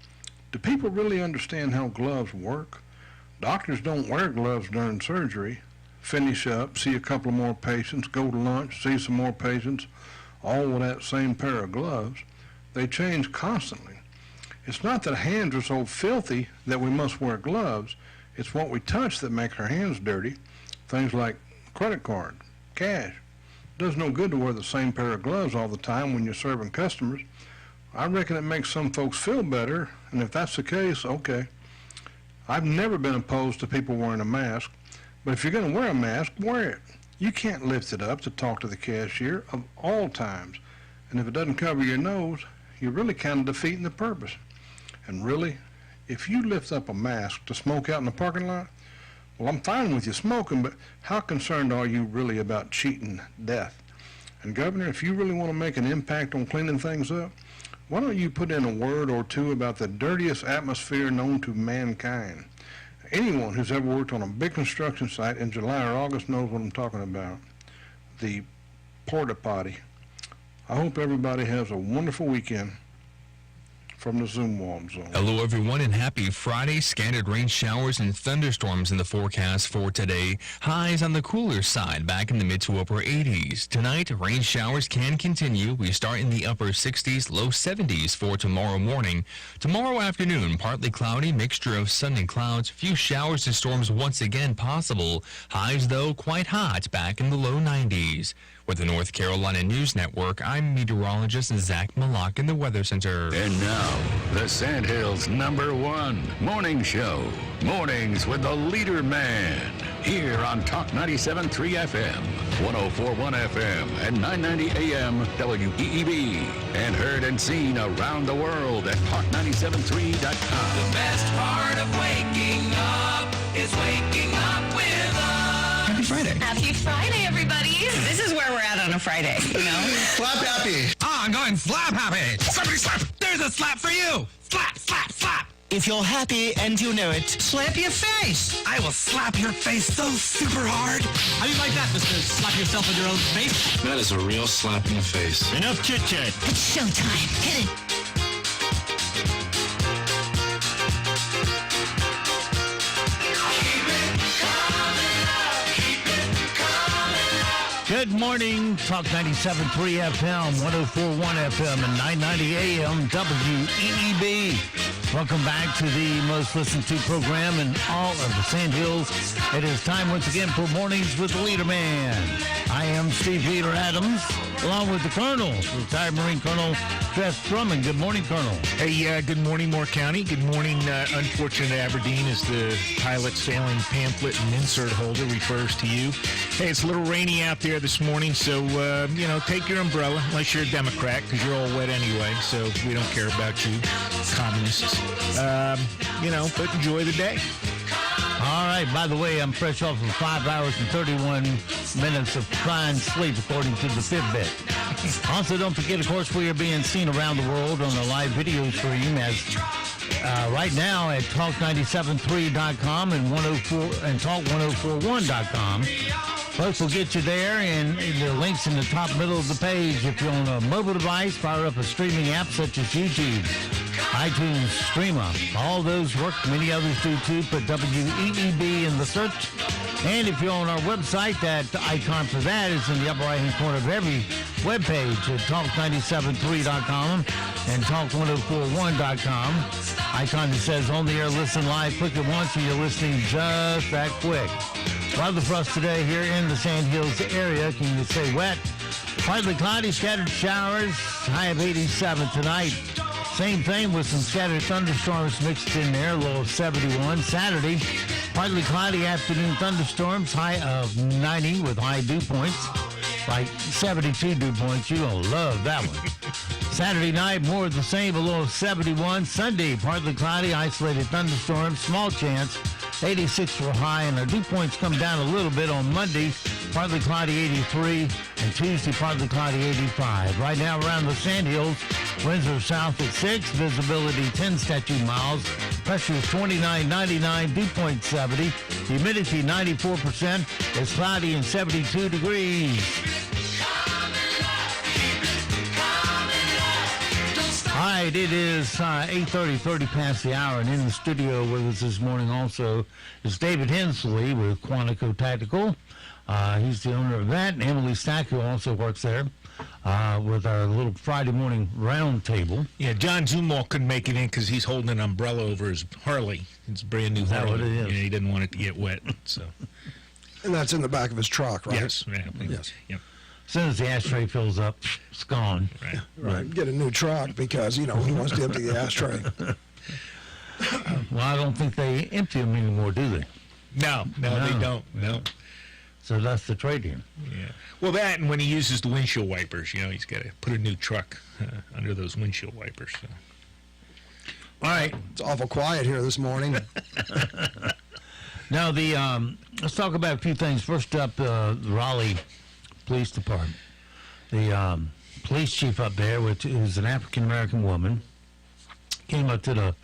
Do people really understand how gloves work? Doctors don't wear gloves during surgery. Finish up, see a couple more patients, go to lunch, see some more patients, all with that same pair of gloves. They change constantly. It's not that hands are so filthy that we must wear gloves. It's what we touch that makes our hands dirty. Things like credit card, cash. It does no good to wear the same pair of gloves all the time when you're serving customers. I reckon it makes some folks feel better, and if that's the case, okay. I've never been opposed to people wearing a mask, but if you're going to wear a mask, wear it. You can't lift it up to talk to the cashier of all times, and if it doesn't cover your nose, you're really kind of defeating the purpose. And really, if you lift up a mask to smoke out in the parking lot, well, I'm fine with you smoking, but how concerned are you really about cheating death? And Governor, if you really want to make an impact on cleaning things up, why don't you put in a word or two about the dirtiest atmosphere known to mankind? Anyone who's ever worked on a big construction site in July or August knows what I'm talking about. The porta potty. I hope everybody has a wonderful weekend. From the Zumwalt Zone. Hello, everyone, and happy Friday. Scattered rain showers and thunderstorms in the forecast for today. Highs on the cooler side, back in the mid to upper 80s. Tonight, rain showers can continue. We start in the upper 60s, low 70s for tomorrow morning. Tomorrow afternoon, partly cloudy, mixture of sun and clouds. Few showers and storms once again possible. Highs, though, quite hot, back in the low 90s. With the North Carolina News Network, I'm meteorologist Zach Malak in the Weather Center. And now, the Sandhills' #1 morning show. Mornings with the Leader Man. Here on Talk 97.3 FM, 104.1 FM, and 990 AM WEEB. And heard and seen around the world at talk973.com. The best part of waking up is waking up with us. Happy Friday. Happy Friday, everybody. This is where we're at on a Friday, you know? Slap happy. I'm going slap happy. Somebody slap. There's a slap for you. Slap, slap, slap. If you're happy and you know it, Slap your face. I will slap your face so super hard. How do you like that, Mr. Slap yourself in your own face? That is a real slap in the face. enough chit-chat. It's showtime. Hit it. Good morning, Talk 97.3 FM, 104.1 FM, and 990 AM WEEB. Welcome back to the most listened to program in all of the Sand Hills. It is time once again for Mornings with the Leader Man. I am Steve Leader Adams, along with the Colonel, retired Marine Colonel Jeff Drummond. Good morning, Colonel. Hey, good morning, Moore County. Good morning, unfortunate Aberdeen, as the pilot sailing pamphlet and insert holder refers to you. Hey, it's a little rainy out there this morning, so, take your umbrella, unless you're a Democrat, because you're all wet anyway, so we don't care about you, communists. But enjoy the day. All right. By the way, I'm fresh off of 5 hours and 31 minutes of fine sleep, according to the Fitbit. Also, don't forget, of course, we are being seen around the world on a live video stream as right now at talk973.com and talk1041.com. Folks will get you there, and the link's in the top middle of the page. If you're on a mobile device, fire up a streaming app such as YouTube, iTunes, Streamer. All those work. Many others do too. Put WEEB in the search. And if you're on our website, that icon for that is in the upper right-hand corner of every webpage at talk973.com and talk1041.com. Icon that says on the air, listen live. Click it once and you're listening just that quick. Weather for us today here in the Sand Hills area. Can you say wet? Partly cloudy, scattered showers. High of 87 tonight. Same thing with some scattered thunderstorms mixed in there. Low of 71. Saturday, partly cloudy afternoon thunderstorms. High of 90 with high dew points. Like 72 dew points. You're going to love that one. Saturday night, more of the same. A low of 71. Sunday, partly cloudy, isolated thunderstorms. Small chance. 86 for high, and our dew points come down a little bit on Monday. Partly cloudy 83, and Tuesday partly cloudy 85. Right now around the Sand Hills, winds are south at 6, visibility 10 statute miles, pressure is 29.99, dew point 70, humidity 94%, it's cloudy and 72 degrees. All right, it is 8:30, 30 past the hour, and in the studio with us this morning also is David Hensley with Quantico Tactical. He's the owner of that, and Emily Stack, who also works there with our little Friday morning round table. Yeah, John Zumwalt couldn't make it in because he's holding an umbrella over his Harley. It's a brand new Harley. Is that what it is? Yeah, he didn't want it to get wet, so. And that's in the back of his truck, right? Yes, yeah. Yes. Yep. As soon as the ashtray fills up, it's gone. Right. Get a new truck because, he wants to empty the ashtray. Well, I don't think they empty them anymore, do they? No, they don't. No. So that's the trade-in. Yeah. Well, that, and when he uses the windshield wipers, he's got to put a new truck under those windshield wipers. So. All right. It's awful quiet here this morning. Now, let's talk about a few things. First up, the Raleigh Police Department. The police chief up there, which is an African-American woman, came up to the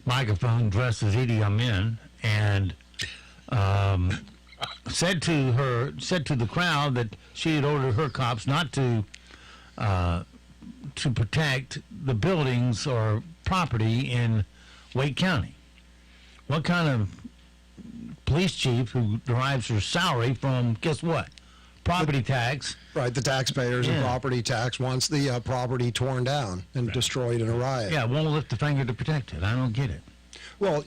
microphone dressed as Idi Amin and said to the crowd that she had ordered her cops not to protect the buildings or property in Wake County. What kind of police chief who derives her salary from, guess what? Property tax. Right, the taxpayers and property tax wants the property torn down and destroyed in a riot. Yeah, won't lift a finger to protect it. I don't get it. Well,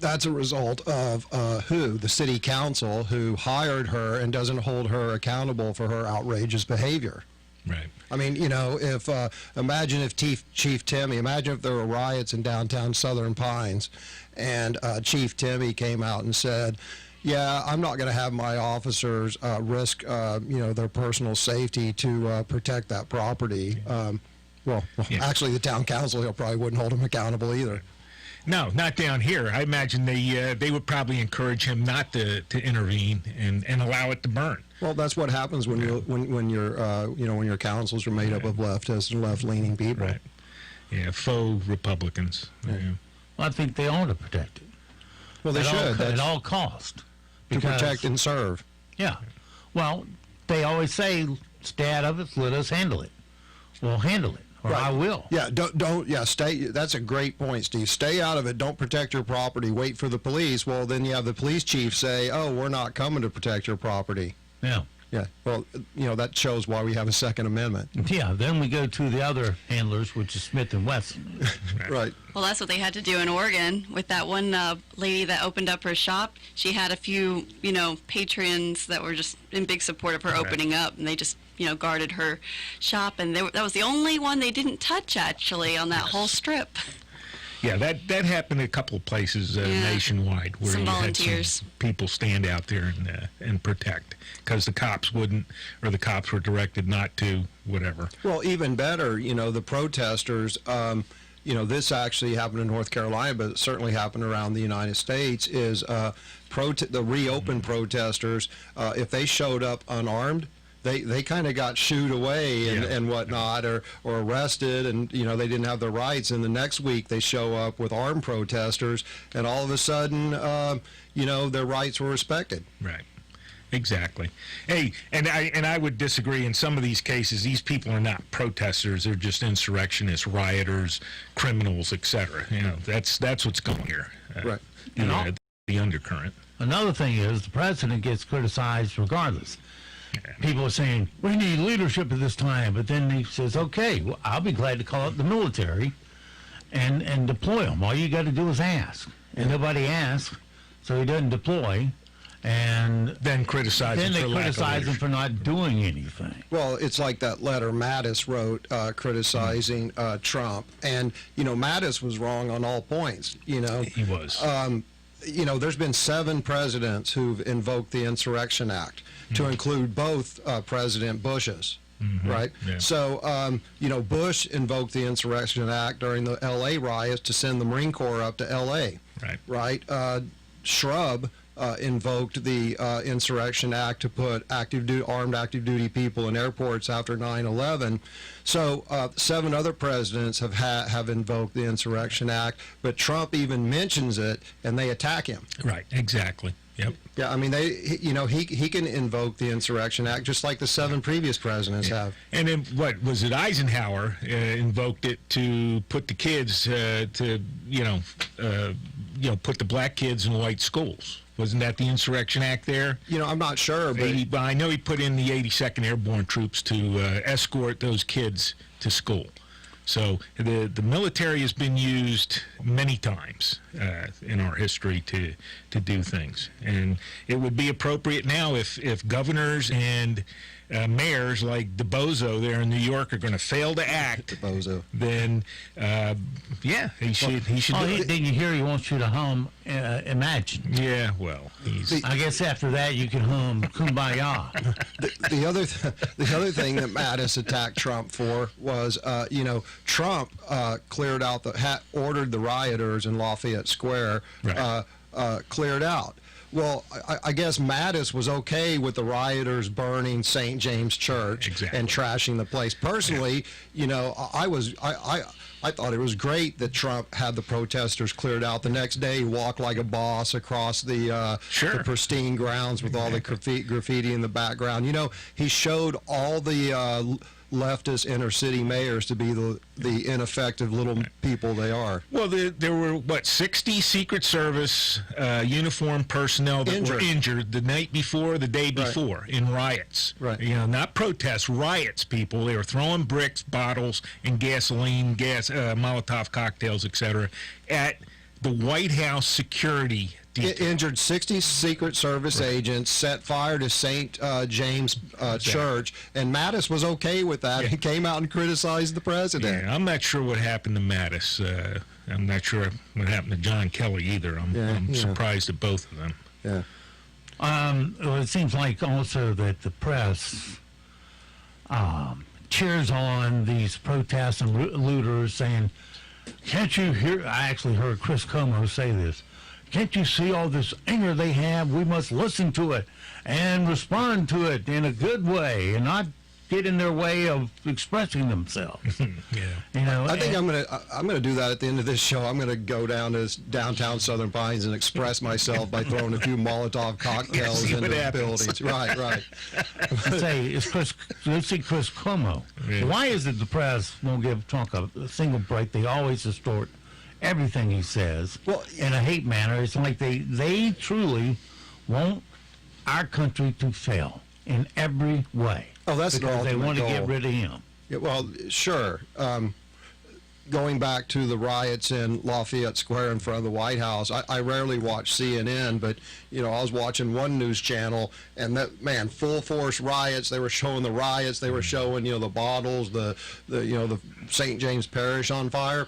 that's a result of the city council, who hired her and doesn't hold her accountable for her outrageous behavior. Right. I mean, if imagine if Chief Timmy, imagine if there were riots in downtown Southern Pines, and Chief Timmy came out and said, yeah, I'm not going to have my officers risk, their personal safety to protect that property. Actually, the town council probably wouldn't hold him accountable either. No, not down here. I imagine they would probably encourage him not to intervene and allow it to burn. Well, that's what happens when your councils are made up of leftists and left-leaning people. Right. Yeah, faux Republicans. Yeah. Well, I think they ought to protect it. Well, they should. At all cost. To protect and serve. Yeah. Well, they always say, stay out of it, let us handle it. We'll handle it, or I will. Yeah, stay. That's a great point, Steve. Stay out of it. Don't protect your property. Wait for the police. Well, then you have the police chief say, oh, we're not coming to protect your property. Yeah. Yeah, well, that shows why we have a Second Amendment. Yeah, then we go to the other handlers, which is Smith & Wesson. Right. Well, that's what they had to do in Oregon with that one lady that opened up her shop. She had a few, patrons that were just in big support of her opening up, and they just, guarded her shop. And that was the only one they didn't touch, actually, on that whole strip. Yeah, that happened a couple of places nationwide where some you volunteers. had some people stand out there and protect because the cops wouldn't, or the cops were directed not to, whatever. Well, even better, the protesters, this actually happened in North Carolina, but it certainly happened around the United States, is the reopened protesters, if they showed up unarmed, they kind of got shooed away and whatnot, or arrested, and they didn't have their rights. And the next week they show up with armed protesters, and all of a sudden, their rights were respected. Right. Exactly. Hey, and I would disagree in some of these cases. These people are not protesters; they're just insurrectionists, rioters, criminals, etc. That's what's going here. Right. The undercurrent. Another thing is the president gets criticized regardless. People are saying, we need leadership at this time, but then he says, okay, well, I'll be glad to call up the military and deploy them. All you got to do is ask. And nobody asks, so he doesn't deploy. And then criticize him for not doing anything. Well, it's like that letter Mattis wrote criticizing Trump. And, Mattis was wrong on all points, He was. There's been 7 presidents who've invoked the Insurrection Act, to include both President Bush's, right? Yeah. So, Bush invoked the Insurrection Act during the L.A. riots to send the Marine Corps up to L.A., right? Shrub invoked the Insurrection Act to put armed active duty people in airports after 9/11. So 7 other presidents have invoked the Insurrection Act, but Trump even mentions it, and they attack him. Right. Exactly. Yep. Yeah, I mean, he can invoke the Insurrection Act just like the 7 previous presidents have. And then what was it? Eisenhower invoked it to put the kids put the black kids in white schools. Wasn't that the Insurrection Act there? I'm not sure, but I know he put in the 82nd Airborne Troops to escort those kids to school. So the military has been used many times in our history to do things, and it would be appropriate now if governors and mayors like DeBozo there in New York are going to fail to act. DeBozo. Then he should. Did you hear he wants you to hum Imagine? Yeah, well, I guess after that you can hum Kumbaya. The other thing that Mattis attacked Trump for was, Trump cleared out ordered the rioters in Lafayette Square cleared out. Well, I guess Mattis was okay with the rioters burning St. James Church and trashing the place. Personally, I thought it was great that Trump had the protesters cleared out. The next day, he walked like a boss across the pristine grounds with all the graffiti in the background. He showed all the leftist inner city mayors to be the ineffective little people they are. Well, there were 60 Secret Service uniformed personnel that were injured the night before, the day before in riots. Right. Not protests, riots. People, they were throwing bricks, bottles, and gasoline, Molotov cocktails, etc., at the White House security. It injured 60 Secret Service agents, set fire to St. James Church, and Mattis was okay with that. He came out and criticized the president. Yeah, I'm not sure what happened to Mattis. I'm not sure what happened to John Kelly either. I'm surprised at both of them. Yeah. Well, it seems like also that the press cheers on these protests and looters, saying, can't you hear? I actually heard Chris Como say this. Can't you see all this anger they have? We must listen to it and respond to it in a good way and not get in their way of expressing themselves. I think I'm gonna do that at the end of this show. I'm gonna go down to downtown Southern Pines and express myself by throwing a few Molotov cocktails into the buildings. Right. Let's see Chris Como. Yeah. Why is it the press won't give Trump a single break? They always distort everything he says in a hate manner. It's like they truly want our country to fail in every way. Oh, that's the because they ultimate want to get goal. rid of him. Yeah, well, sure. Going back to the riots in Lafayette Square in front of the White House, I rarely watch CNN, but, you know, I was watching one news channel, and that, man, full force riots. They were showing the riots. They were showing, you know, the bottles, the St. James Parish on fire.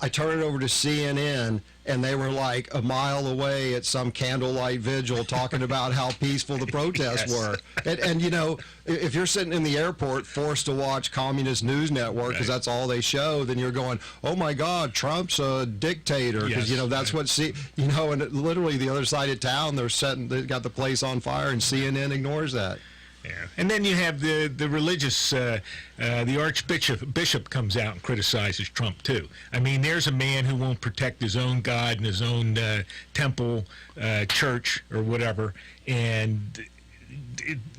I turned it over to CNN, and they were like a mile away at some candlelight vigil talking about how peaceful the protests were. And, you know, if you're sitting in the airport forced to watch Communist News Network because that's all they show, then you're going, oh, my God, Trump's a dictator. Because, you know, that's what, you know, and literally the other side of town, they got the place on fire, and CNN ignores that. Yeah, and then you have the religious, the Archbishop comes out and criticizes Trump too. I mean, there's a man who won't protect his own God and his own temple, church, or whatever, and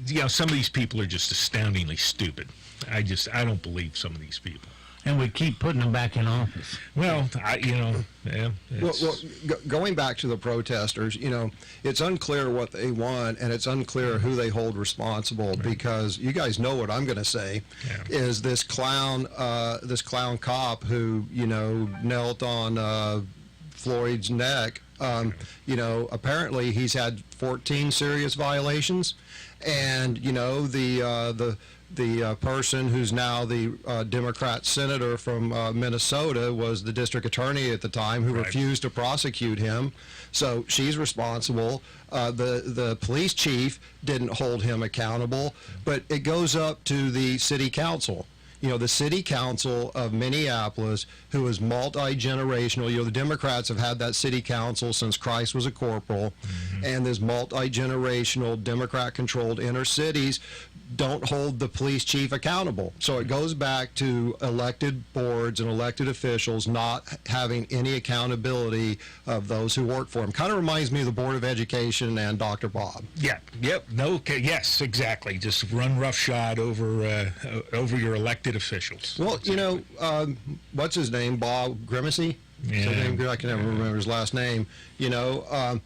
you know, some of these people are just astoundingly stupid. I don't believe some of these people. And we keep putting them back in office. Well, going back to the protesters, you know, it's unclear what they want, and it's unclear who they hold responsible, because you guys know what I'm going to say, is this clown cop who, you know, knelt on Floyd's neck. You know, apparently he's had 14 serious violations, and, you know, the person who's now the Democrat senator from Minnesota was the district attorney at the time who refused to prosecute him. So she's responsible. The police chief didn't hold him accountable, but it goes up to the city council. You know, the city council of Minneapolis, who is multi-generational. You know, the Democrats have had that city council since Christ was a corporal, and there's multi-generational Democrat-controlled inner cities don't hold the police chief accountable. So it goes back to elected boards and elected officials not having any accountability of those who work for them. Kind of reminds me of the Board of Education and Dr. Bob. Yeah, yep, yes, exactly. Just run roughshod over your elected officials. Well, you know, what's his name? Bob Grimacy? Yeah. I can never remember his last name. You know,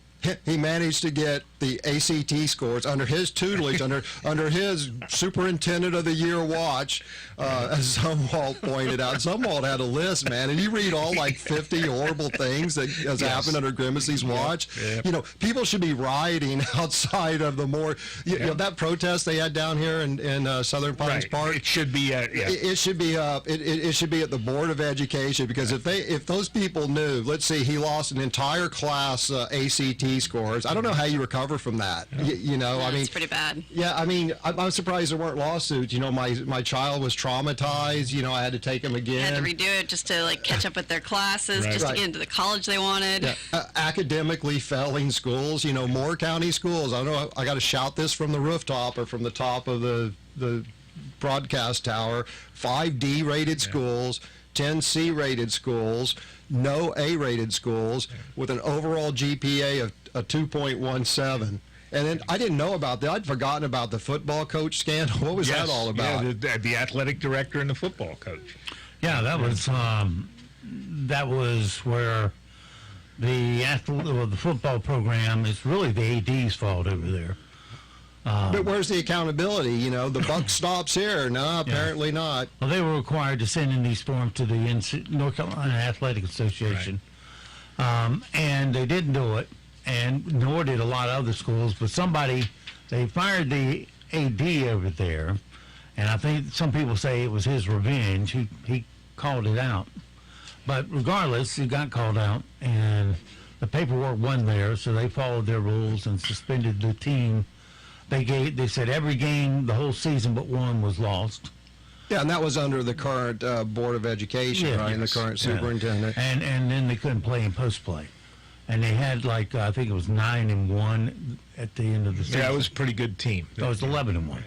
he managed to get the ACT scores under his tutelage, under his superintendent of the year watch, as Zumwalt pointed out. Zumwalt had a list, man, and you read all like 50 horrible things that has happened under Grimacy's watch. Yep. You know, people should be rioting outside of the more, you know, that protest they had down here in Southern Pines Park. It should be, It should be up. It should be at the Board of Education, because if those people knew, let's see, he lost an entire class ACT scores. I don't know how you recover from that. You know, I mean, it's pretty bad. Yeah, I mean, I'm surprised there weren't lawsuits. You know, my child was traumatized. You know, I had to take him again. Had to redo it just to like catch up with their classes, just to get into the college they wanted. Yeah. Academically failing schools. You know, Moore County schools. I don't know. I got to shout this from the rooftop or from the top of the broadcast tower. 5 D-rated schools, 10 C-rated schools, no A-rated schools, with an overall GPA of a 2.17. And then I didn't know about that. I'd forgotten about the football coach scandal. What was that all about? Yeah, the athletic director and the football coach. Yeah, that was where the football program is really the AD's fault over there. But where's the accountability? You know, the buck stops here. No, apparently not. Well, they were required to send in these forms to the North Carolina Athletic Association, and they didn't do it, and nor did a lot of other schools. But they fired the AD over there, and I think some people say it was his revenge. He called it out. But regardless, he got called out, and the paperwork wasn't there, so they followed their rules and suspended the team. They said every game, the whole season but one, was lost. Yeah, and that was under the current Board of Education, right? And the current superintendent. And then they couldn't play in post play. And they had like I think it was 9-1 at the end of the season. Yeah, it was a pretty good team. No, it was 11-1.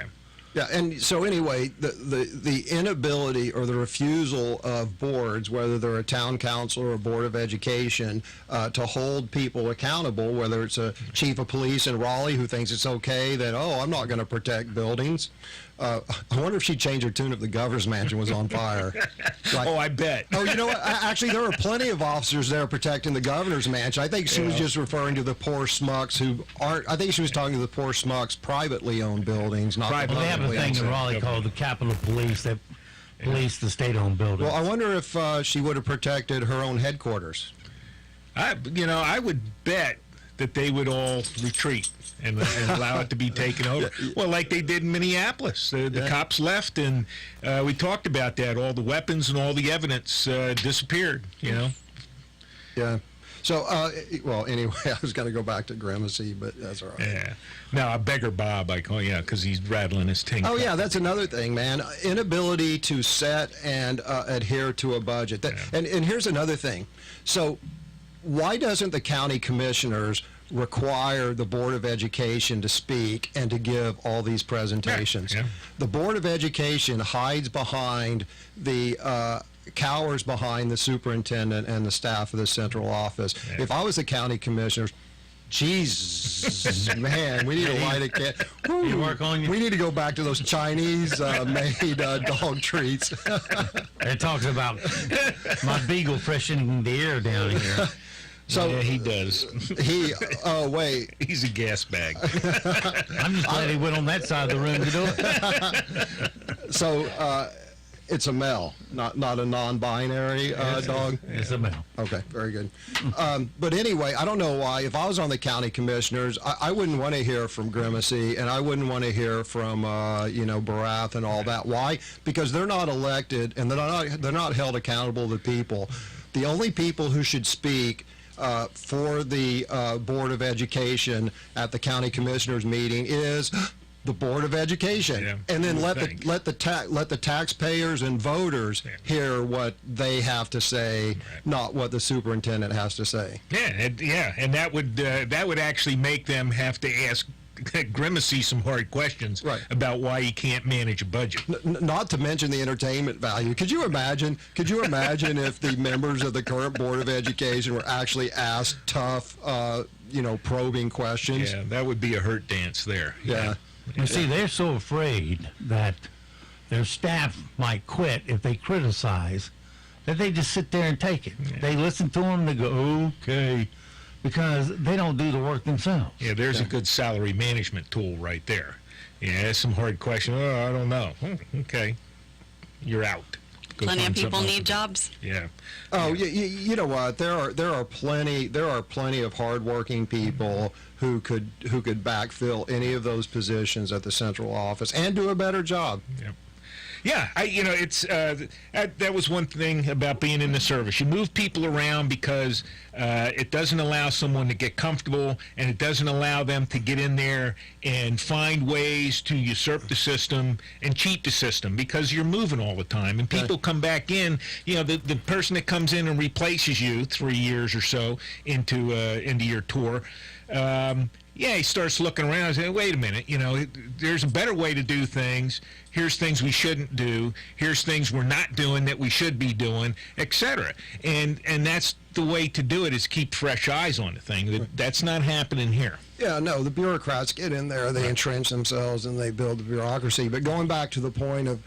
Yeah, and so anyway, the inability or the refusal of boards, whether they're a town council or a board of education, to hold people accountable, whether it's a chief of police in Raleigh who thinks it's okay that, I'm not going to protect buildings. I wonder if she'd change her tune if the governor's mansion was on fire. I bet. Oh, you know what? Actually, there are plenty of officers there protecting the governor's mansion. I think she was just referring to the poor schmucks who aren't. I think she was talking to the poor schmucks privately owned buildings, not Well, they have a thing in Raleigh called the Capitol Police that police the state-owned buildings. Well, I wonder if she would have protected her own headquarters. I would bet that they would all retreat and allow it to be taken over. Well, like they did in Minneapolis. The cops left, and we talked about that. All the weapons and all the evidence disappeared, Yeah. So, anyway, I was going to go back to Grimacy, but that's all right. Yeah. Now, Beggar Bob, I call because he's rattling his tin cup. Oh, yeah, that's another thing, man. Inability to set and adhere to a budget. And here's another thing. So, why doesn't the county commissioners require the Board of Education to speak and to give all these presentations? Yeah. The Board of Education hides behind cowers behind the superintendent and the staff of the central office. Yeah. If I was the county commissioner, Jesus, man, we need to light a cat. We need to go back to those Chinese-made dog treats. It talks about my beagle freshening the air down here. So yeah, he does. Wait. He's a gas bag. I'm just glad he went on that side of the room to do it. So, it's a male, not a non-binary dog? It's a male. Okay, very good. But anyway, I don't know why. If I was on the county commissioners, I wouldn't want to hear from Grimacy, and I wouldn't want to hear from, Barath and all that. Why? Because they're not elected, and they're not held accountable to the people. The only people who should speak for the Board of Education at the county commissioners meeting is the Board of Education, and then let the taxpayers and voters hear what they have to say, not what the superintendent has to say. And that would actually make them have to ask Grimacy some hard questions about why he can't manage a budget. Not to mention the entertainment value. Could you imagine if the members of the current Board of Education were actually asked tough, probing questions? Yeah, that would be a hurt dance there. Yeah. You see, they're so afraid that their staff might quit if they criticize that they just sit there and take it. Yeah. They listen to them, they go, okay, because they don't do the work themselves. Yeah, there's a good salary management tool right there. Yeah, that's some hard question. I don't know. Okay, you're out. Plenty of people need jobs. Yeah. Oh, you know what? There are plenty of hardworking people who could backfill any of those positions at the central office and do a better job. Yep. Yeah, it's that was one thing about being in the service. You move people around because it doesn't allow someone to get comfortable, and it doesn't allow them to get in there and find ways to usurp the system and cheat the system, because you're moving all the time, and people come back in. The person that comes in and replaces you 3 years or so into your tour. He starts looking around and saying, wait a minute, there's a better way to do things. Here's things we shouldn't do. Here's things we're not doing that we should be doing, etc. And that's the way to do it, is keep fresh eyes on the thing. That's not happening here. Yeah, no, the bureaucrats get in there, they entrench themselves, and they build the bureaucracy. But going back to the point of,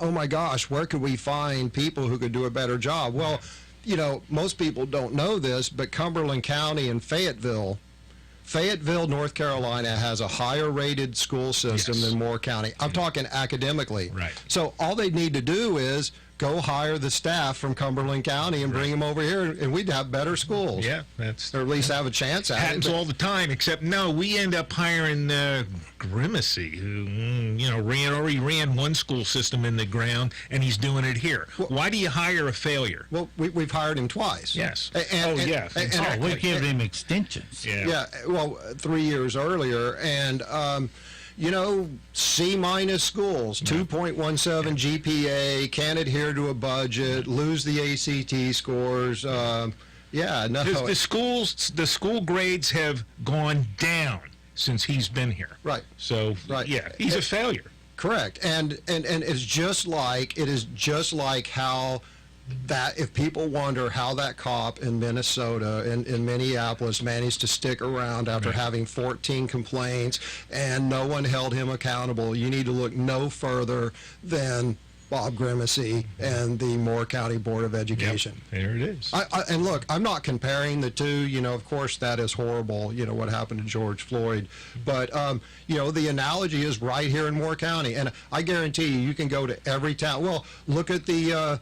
oh my gosh, where could we find people who could do a better job? Well, most people don't know this, but Cumberland County and Fayetteville, North Carolina, has a higher rated school system than Moore County. I'm talking academically. Right. So all they need to do is go hire the staff from Cumberland County and bring them over here, and we'd have better schools. Yeah, or at least have a chance at it. Happens all the time, except no, we end up hiring Grimacy, who already ran one school system in the ground, and he's doing it here. Well, why do you hire a failure? Well, we've hired him ttwice. Yes. We give him extensions. Yeah. Well, 3 years earlier, and C- schools, 2.17 GPA, can't adhere to a budget, lose the ACT scores. The school grades have gone down since he's been here. Right. So, he's a failure. Correct. And it's just like, it is just like how that, if people wonder how that cop in Minnesota, in Minneapolis, managed to stick around after having 14 complaints and no one held him accountable, you need to look no further than Bob Grimacy and the Moore County Board of Education. Yep, there it is. And look, I'm not comparing the two. You know, of course, that is horrible, you know, what happened to George Floyd. But, you know, the analogy is right here in Moore County. And I guarantee you can go to every town. Well, look at the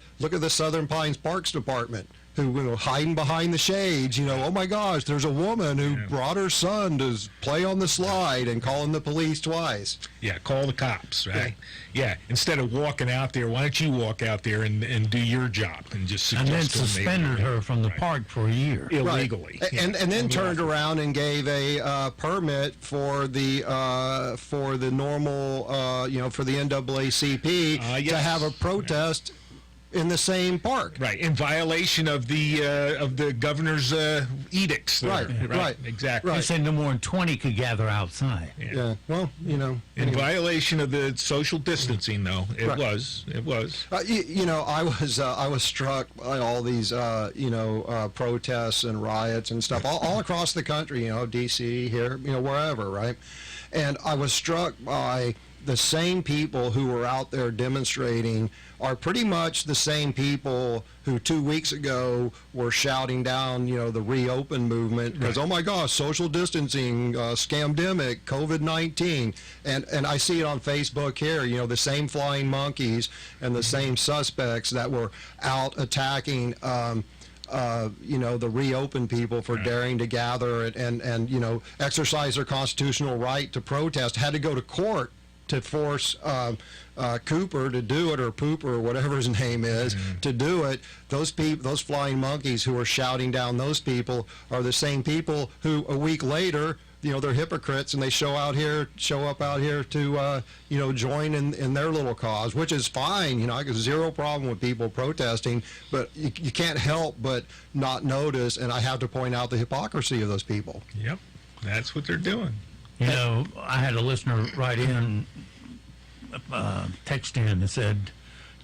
Southern Pines Parks Department, who, you know, hiding behind the shades, you know, oh my gosh, there's a woman who brought her son to play on the slide and calling the police twice. Yeah, call the cops, right? Yeah, instead of walking out there, why don't you walk out there and do your job and just suggest and then to them suspended her from the park for a year. Illegally. Right. And then turned around and gave a permit for the normal, you know, for the NAACP to have a protest in the same park. Right, in violation of the governor's edicts. There. Right, exactly. They said no more than 20 could gather outside. Yeah. Well, you know. In violation of the social distancing, though, it was. You know, I was struck by all these, you know, protests and riots and stuff all across the country. You know, D.C., here, you know, wherever, right? And I was struck by the same people who were out there demonstrating are pretty much the same people who 2 weeks ago were shouting down, you know, the reopen movement because, oh my gosh, social distancing, scamdemic, COVID-19. And I see it on Facebook here, you know, the same flying monkeys and the same suspects that were out attacking you know, the reopen people for daring to gather and you know, exercise their constitutional right to protest, had to go to court to force Cooper to do it, or Pooper, or whatever his name is, to do it. Those people, those flying monkeys who are shouting down those people are the same people who a week later, you know, they're hypocrites and they show up out here to, you know, join in their little cause, which is fine. You know, I got zero problem with people protesting, but you can't help but not notice, and I have to point out the hypocrisy of those people. Yep, that's what they're doing. You know, I had a listener write in, text in that said,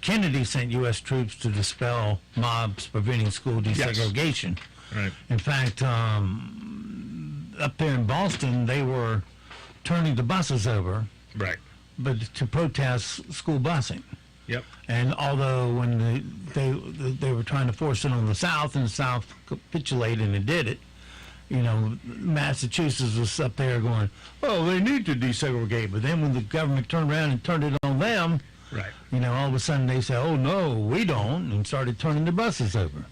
Kennedy sent U.S. troops to dispel mobs preventing school desegregation. Yes. Right. In fact, up there in Boston, they were turning the buses over. Right. But to protest school busing. Yep. And although when they were trying to force it on the South, and the South capitulated and did it, you know, Massachusetts was up there going, oh, they need to desegregate. But then when the government turned around and turned it on them, right, you know, all of a sudden they say, oh, no, we don't, and started turning the buses over.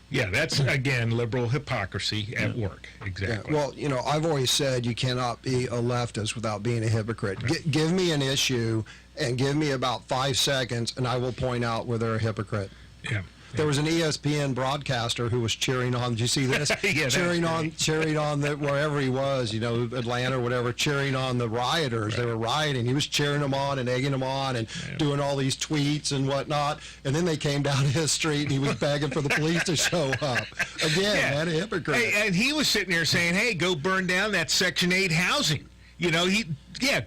Yeah, that's, again, liberal hypocrisy at work. Exactly. Yeah, well, you know, I've always said you cannot be a leftist without being a hypocrite. Give me an issue and give me about 5 seconds, and I will point out where they're a hypocrite. Yeah. There was an ESPN broadcaster who was cheering on. Did you see this? Yeah, cheering on the wherever he was, you know, Atlanta or whatever, cheering on the rioters. Right. They were rioting. He was cheering them on and egging them on and doing all these tweets and whatnot. And then they came down his street and he was begging for the police to show up. Again, man, a hypocrite. Hey, and he was sitting there saying, "Hey, go burn down that Section 8 housing." You know,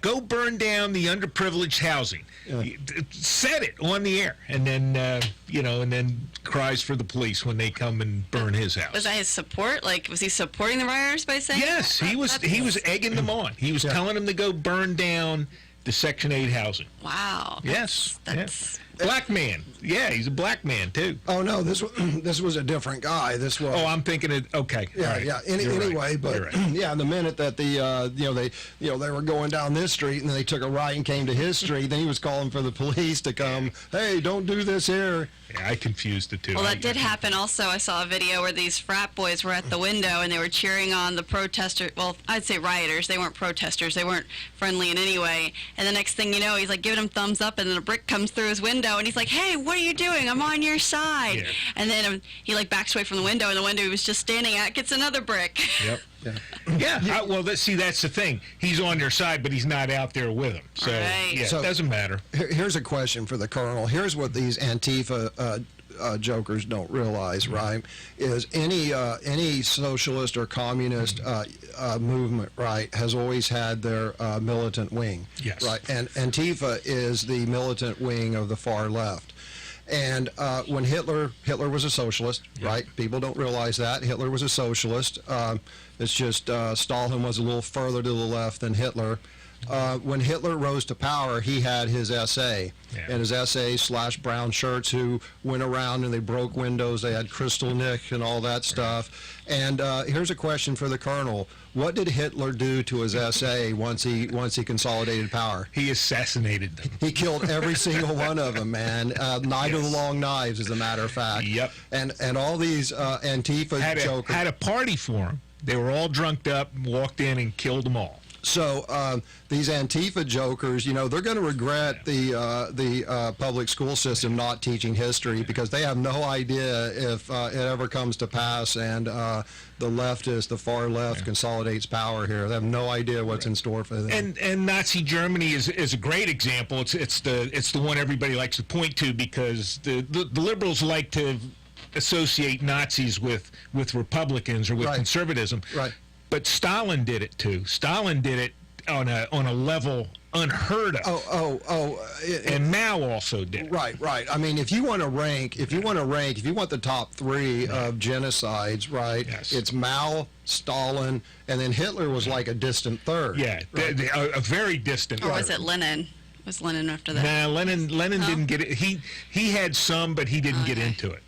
go burn down the underprivileged housing. Yeah. Said it on the air, and then you know, and then cries for the police when they come and burn his house. Was that his support? Like, was he supporting the rioters by saying? Yes, that? he was egging them on. He was telling them to go burn down the Section 8 housing. Wow. Yes. That's black man. Yeah, he's a black man too. Oh no, this was a different guy. This was. Oh, I'm thinking it. Okay. Yeah, right. yeah. Anyway, right. but yeah, the minute that they were going down this street and then they took a right and came to his street, then he was calling for the police to come. Hey, don't do this here. Yeah, I confused the two. Well, that did happen also. I saw a video where these frat boys were at the window and they were cheering on the protesters. Well, I'd say rioters. They weren't protesters. They weren't friendly in any way. And the next thing you know, he's like giving them thumbs up, and then a brick comes through his window, and he's like, "Hey, what are you doing? I'm on your side." Yeah. And then he like backs away from the window, and the window he was just standing at gets another brick. Yep. Yeah. Well, that's the thing. He's on their side, but he's not out there with them. So, right. yeah, so, it doesn't matter. Here's a question for the Colonel. Here's what these Antifa jokers don't realize, right, is any socialist or communist movement, right, has always had their militant wing. Yes. Right, and Antifa is the militant wing of the far left. And when Hitler was a socialist, right? People don't realize that. Hitler was a socialist. It's just Stalin was a little further to the left than Hitler. When Hitler rose to power, he had his SA, and his SA / brown shirts who went around and they broke windows. They had Kristallnacht and all that stuff. And here's a question for the Colonel. What did Hitler do to his SA once he consolidated power? He assassinated them. He killed every single one of them, man. Night of the Long Knives, as a matter of fact. Yep. And all these Antifa jokers had a party for him. They were all drunked up, walked in and killed them all. So these Antifa jokers, they're going to regret the public school system not teaching history, because they have no idea if it ever comes to pass and the far left consolidates power here. They have no idea what's in store for them. And Nazi Germany is a great example. It's the one everybody likes to point to, because the liberals like to associate Nazis with Republicans or with conservatism. Right. But Stalin did it too. Stalin did it on a level unheard of. And Mao also did it. Right. I mean, if you want the top three of genocides, right? Yes. It's Mao, Stalin, and then Hitler was like a distant third. Yeah, right? a very distant. Or was it Lenin? Was Lenin after that? Nah, Lenin didn't get it. He had some, but he didn't get into it.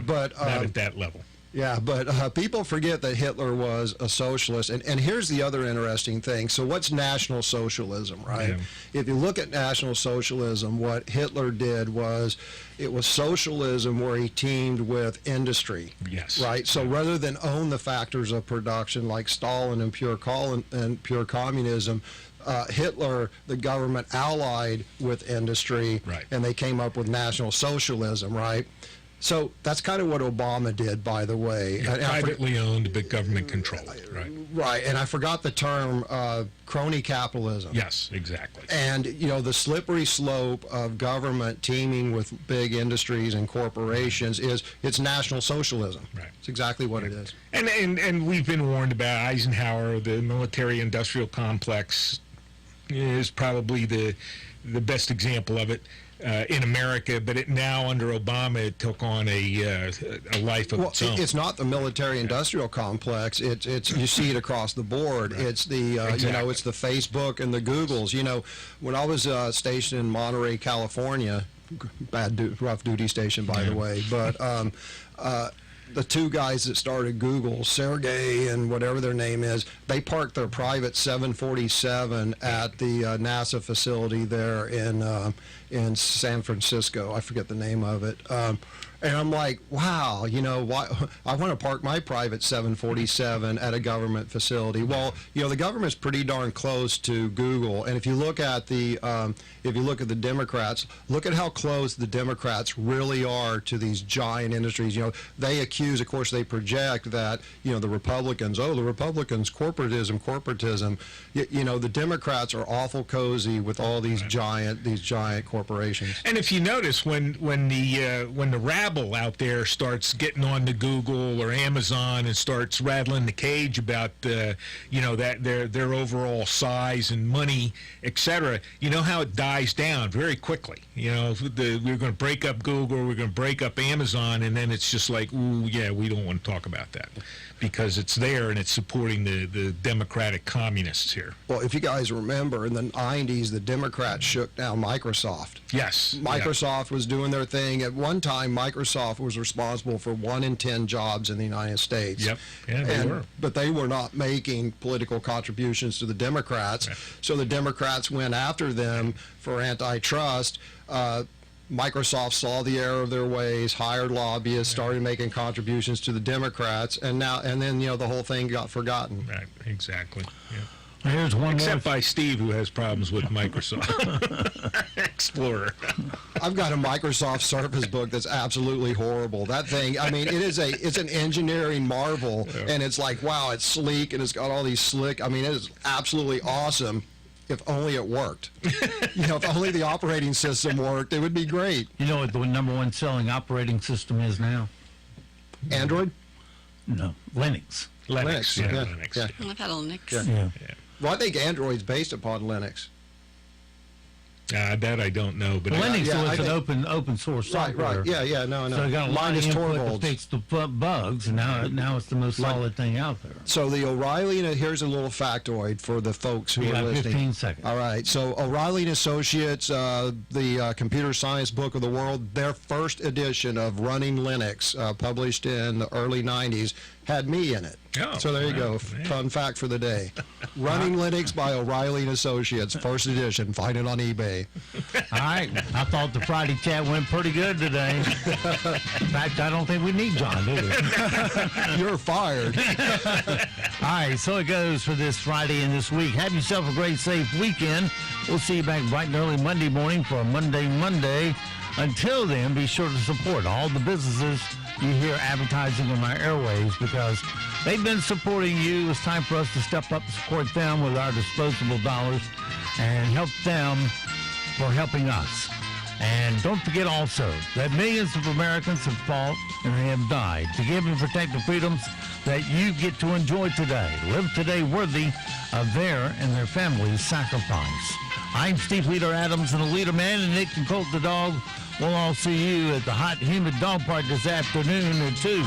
But not at that level. Yeah, but people forget that Hitler was a socialist. And here's the other interesting thing. So what's National Socialism, right? Yeah. If you look at National Socialism, what Hitler did was, it was socialism where he teamed with industry. Yes. Right? So rather than own the factors of production like Stalin and pure communism, Hitler, the government allied with industry, right, and they came up with National Socialism, right? So that's kind of what Obama did, by the way. Yeah, privately owned, but government controlled, right? Right, and I forgot the term, crony capitalism. Yes, exactly. And, the slippery slope of government teaming with big industries and corporations it's National Socialism. Right. It's exactly what it is. And we've been warned about Eisenhower. The military-industrial complex is probably the best example of it. In America, but now under Obama, it took on a life of its own. It's not the military-industrial complex. It's you see it across the board. Right. It's the exactly. It's the Facebook and the Googles. When I was stationed in Monterey, California, rough duty station, by the way, but the two guys that started Google, Sergey and whatever their name is, they parked their private 747 at the NASA facility there in San Francisco. I forget the name of it. And I'm like, wow, why, I want to park my private 747 at a government facility. Well, the government's pretty darn close to Google. And if you look at the Democrats, look at how close the Democrats really are to these giant industries. They accuse, of course, they project that, the Republicans, corporatism. The Democrats are awful cozy with all these giant corporations. And if you notice, when the rabble out there starts getting on to Google or Amazon and starts rattling the cage about that their overall size and money, etc., how it dies down very quickly. We're going to break up Google, we're going to break up Amazon, and then it's just like, ooh, yeah, we don't want to talk about that, because it's there and it's supporting the Democratic communists here. Well, if you guys remember, in the 90s, the Democrats shook down Microsoft. Yes. Microsoft was doing their thing. At one time, Microsoft was responsible for 1 in 10 jobs in the United States. Yep. Yeah, they were. But they were not making political contributions to the Democrats. Right. So the Democrats went after them for antitrust. Microsoft saw the error of their ways, hired lobbyists, started making contributions to the Democrats, and then the whole thing got forgotten. Right, exactly. Yeah. Here's one Except by Steve, who has problems with Microsoft Explorer. I've got a Microsoft Surface Book that's absolutely horrible. That thing, I mean, it's an engineering marvel, and it's like, wow, it's sleek, and it's got all these slick, I mean, it is absolutely awesome. if only it worked. If only the operating system worked, it would be great. You know what the number one selling operating system is now? Android? No, Linux. Linux. Yeah. Linux. Yeah. I've had a Linux. Yeah. Well, I think Android's based upon Linux. That I don't know, but Linux was an open source software. Right. Yeah. No. So it got a lot of Linus input Torvalds. to fix the bugs, and now it's the most solid thing out there. So the O'Reilly, here's a little factoid for the folks who We are got listening. 15 seconds. All right. So O'Reilly and Associates, the Computer Science Book of the World, their first edition of Running Linux, published in the early 90s, had me in it. Oh, so there you go. man. Fun fact for the day. Running Linux by O'Reilly and Associates, first edition. Find it on eBay. All right. I thought the Friday chat went pretty good today. In fact, I don't think we need John, do we? You're fired. All right, so it goes for this Friday and this week. Have yourself a great, safe weekend. We'll see you back bright and early Monday morning for a Monday. Until then, be sure to support all the businesses you hear advertising on our airwaves because they've been supporting you. It's time for us to step up and support them with our disposable dollars and help them for helping us. And don't forget also that millions of Americans have fought and they have died to give and protect the freedoms that you get to enjoy today. Live today worthy of their and their families' sacrifice. I'm Steve Leader Adams and the Leader Man, and Nick and Colt the Dog. We'll all see you at the hot, humid dog park this afternoon at 2.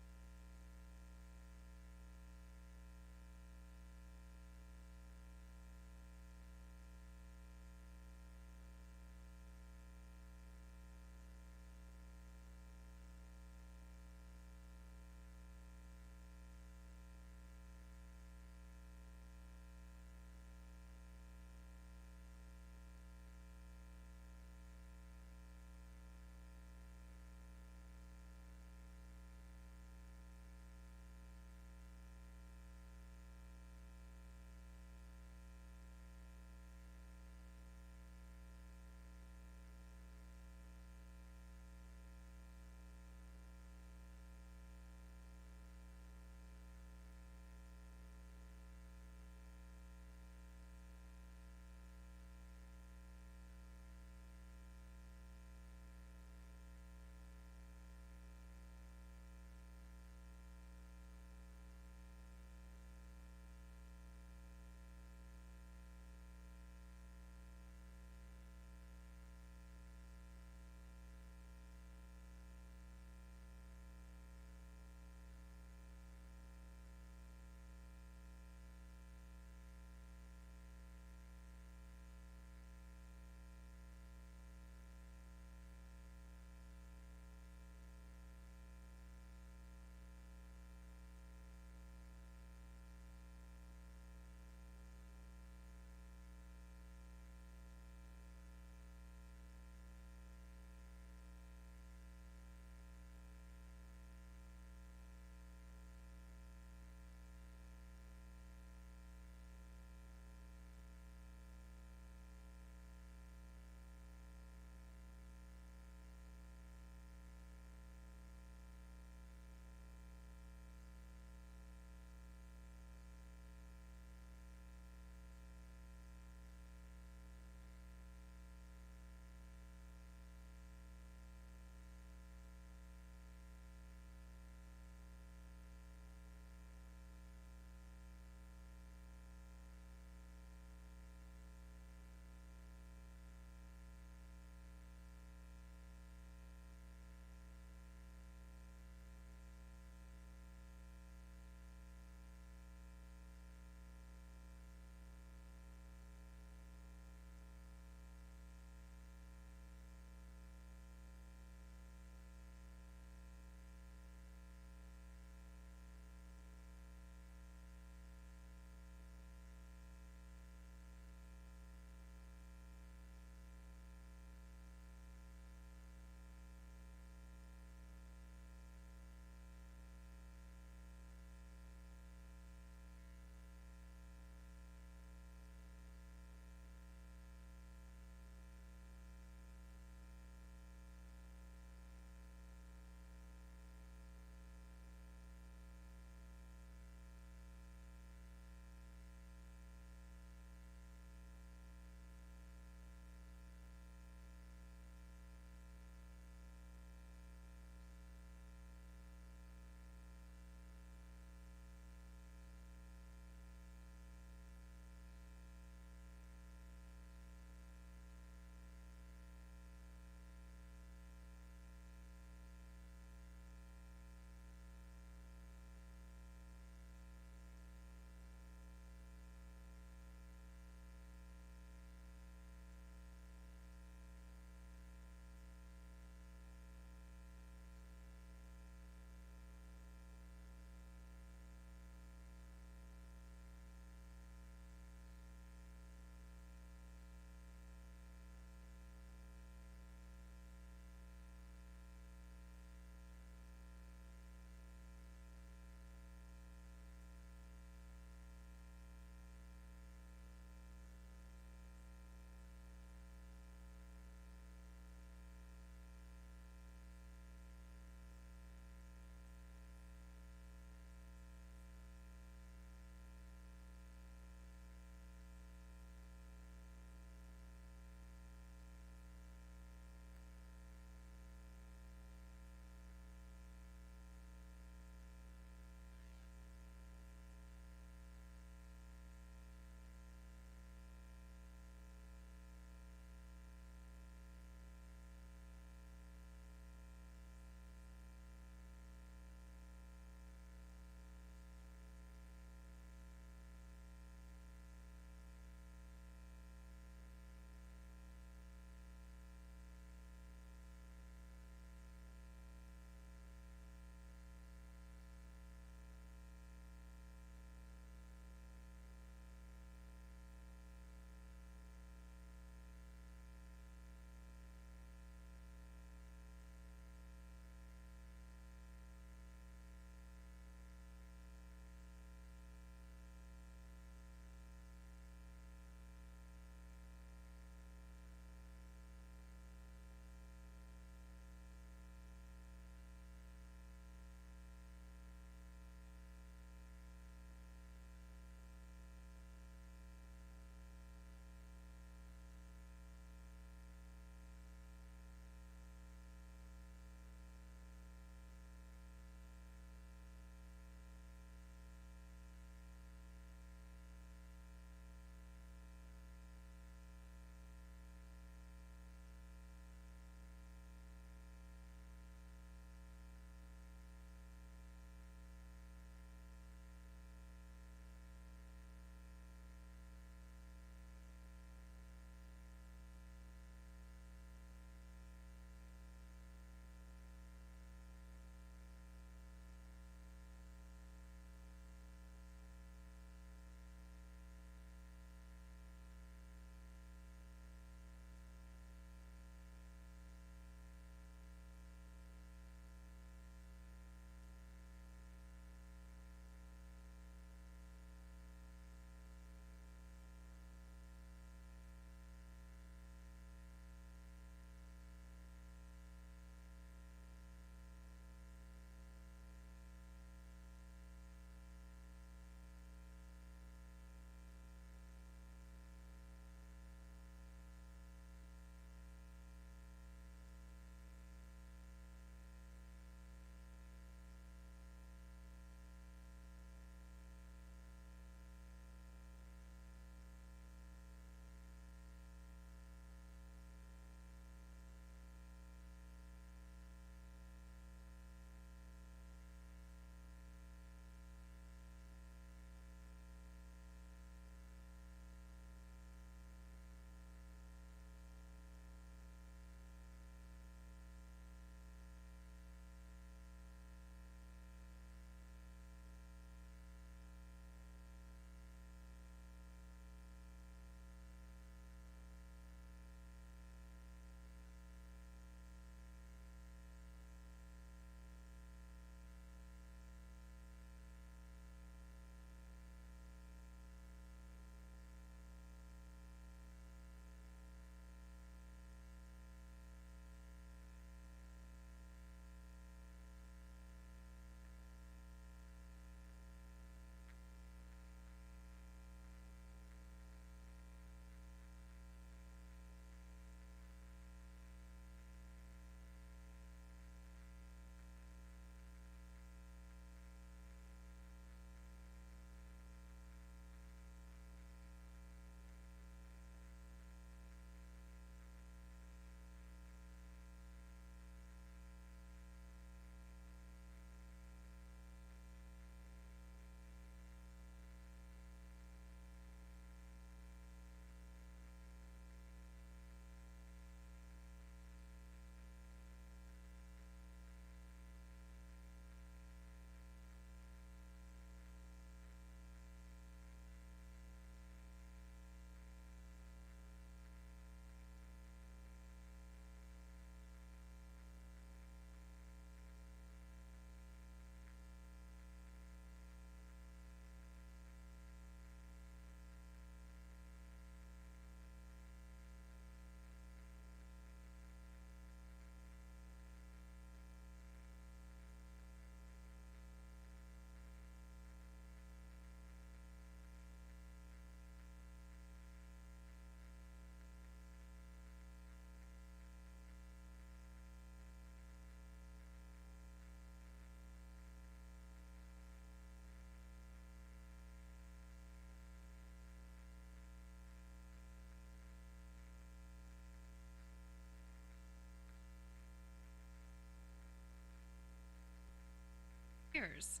years.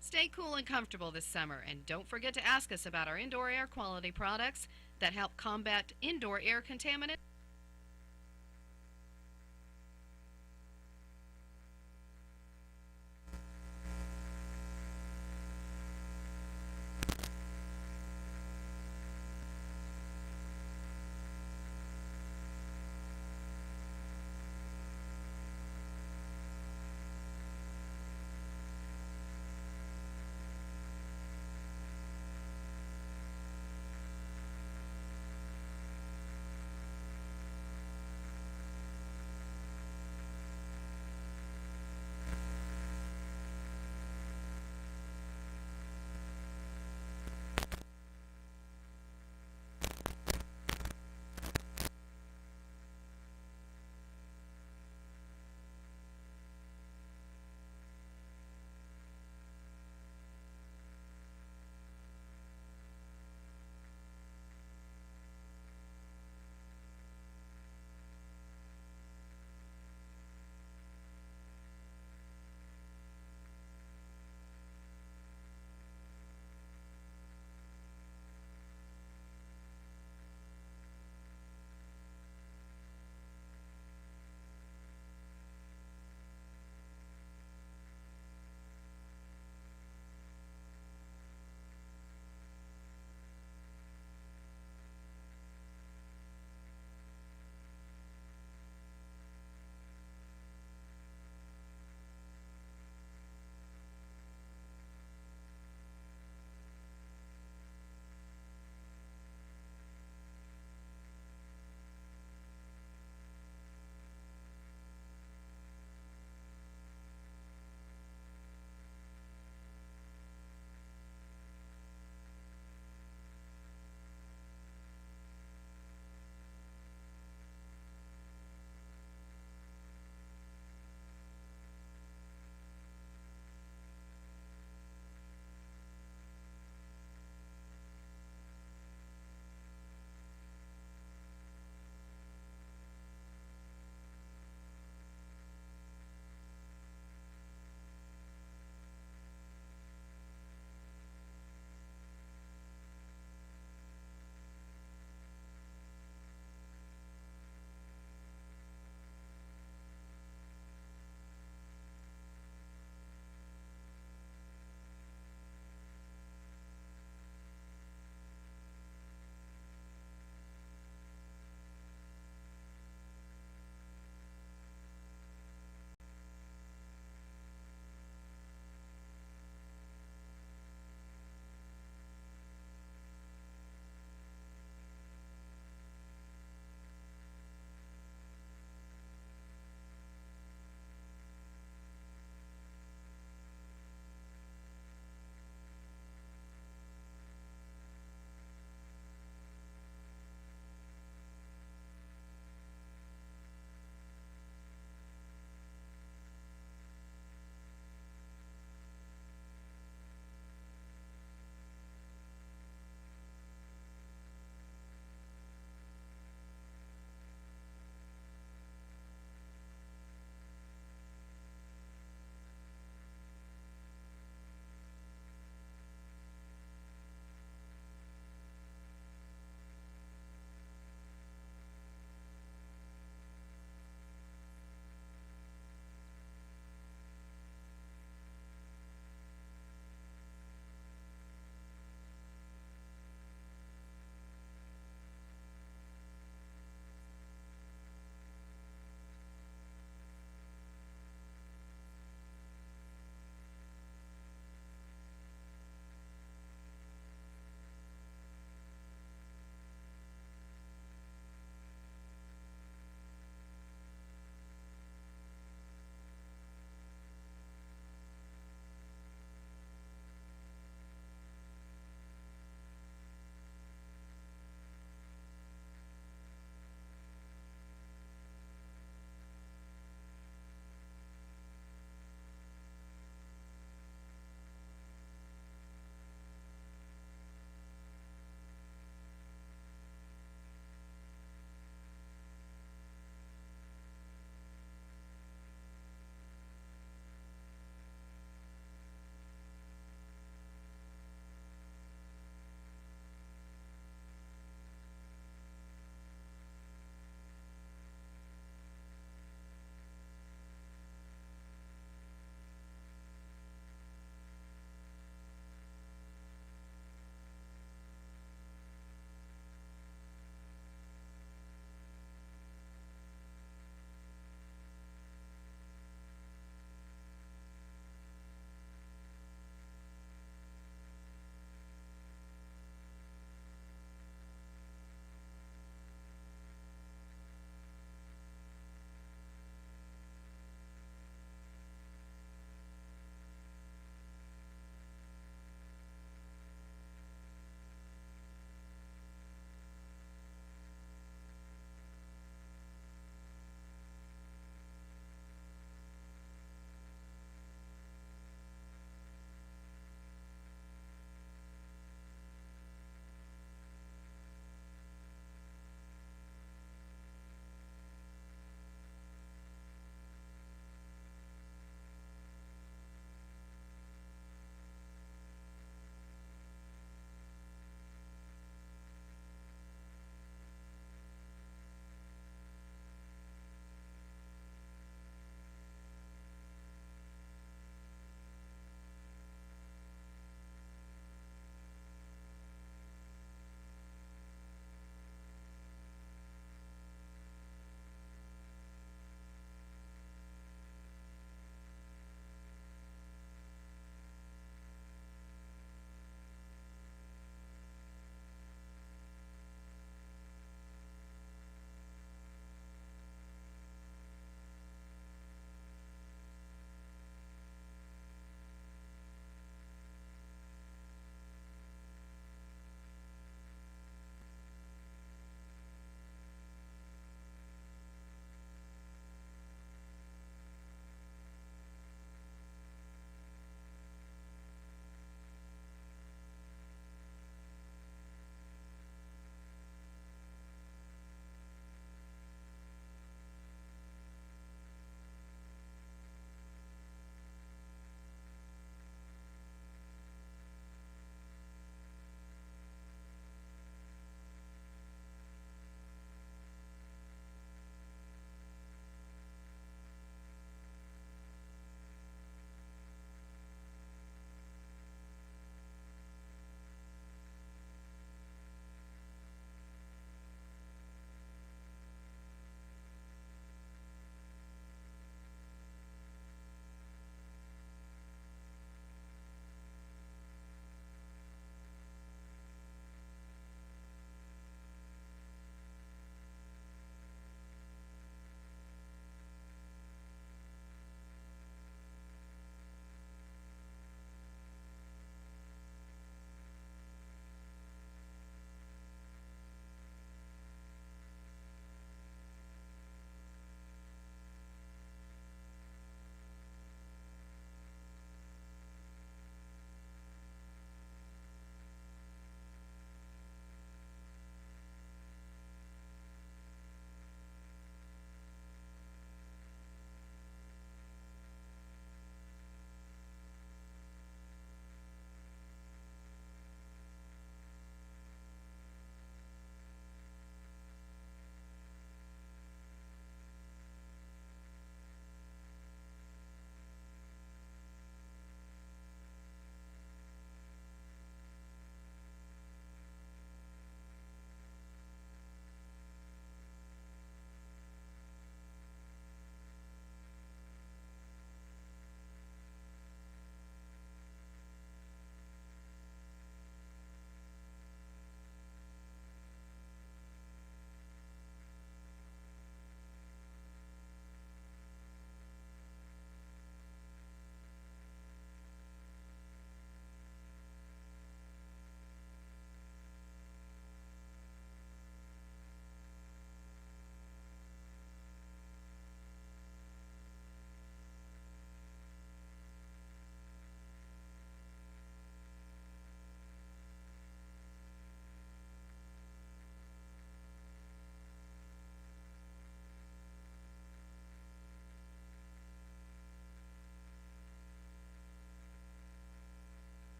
Stay cool and comfortable this summer, and don't forget to ask us about our indoor air quality products that help combat indoor air contaminants.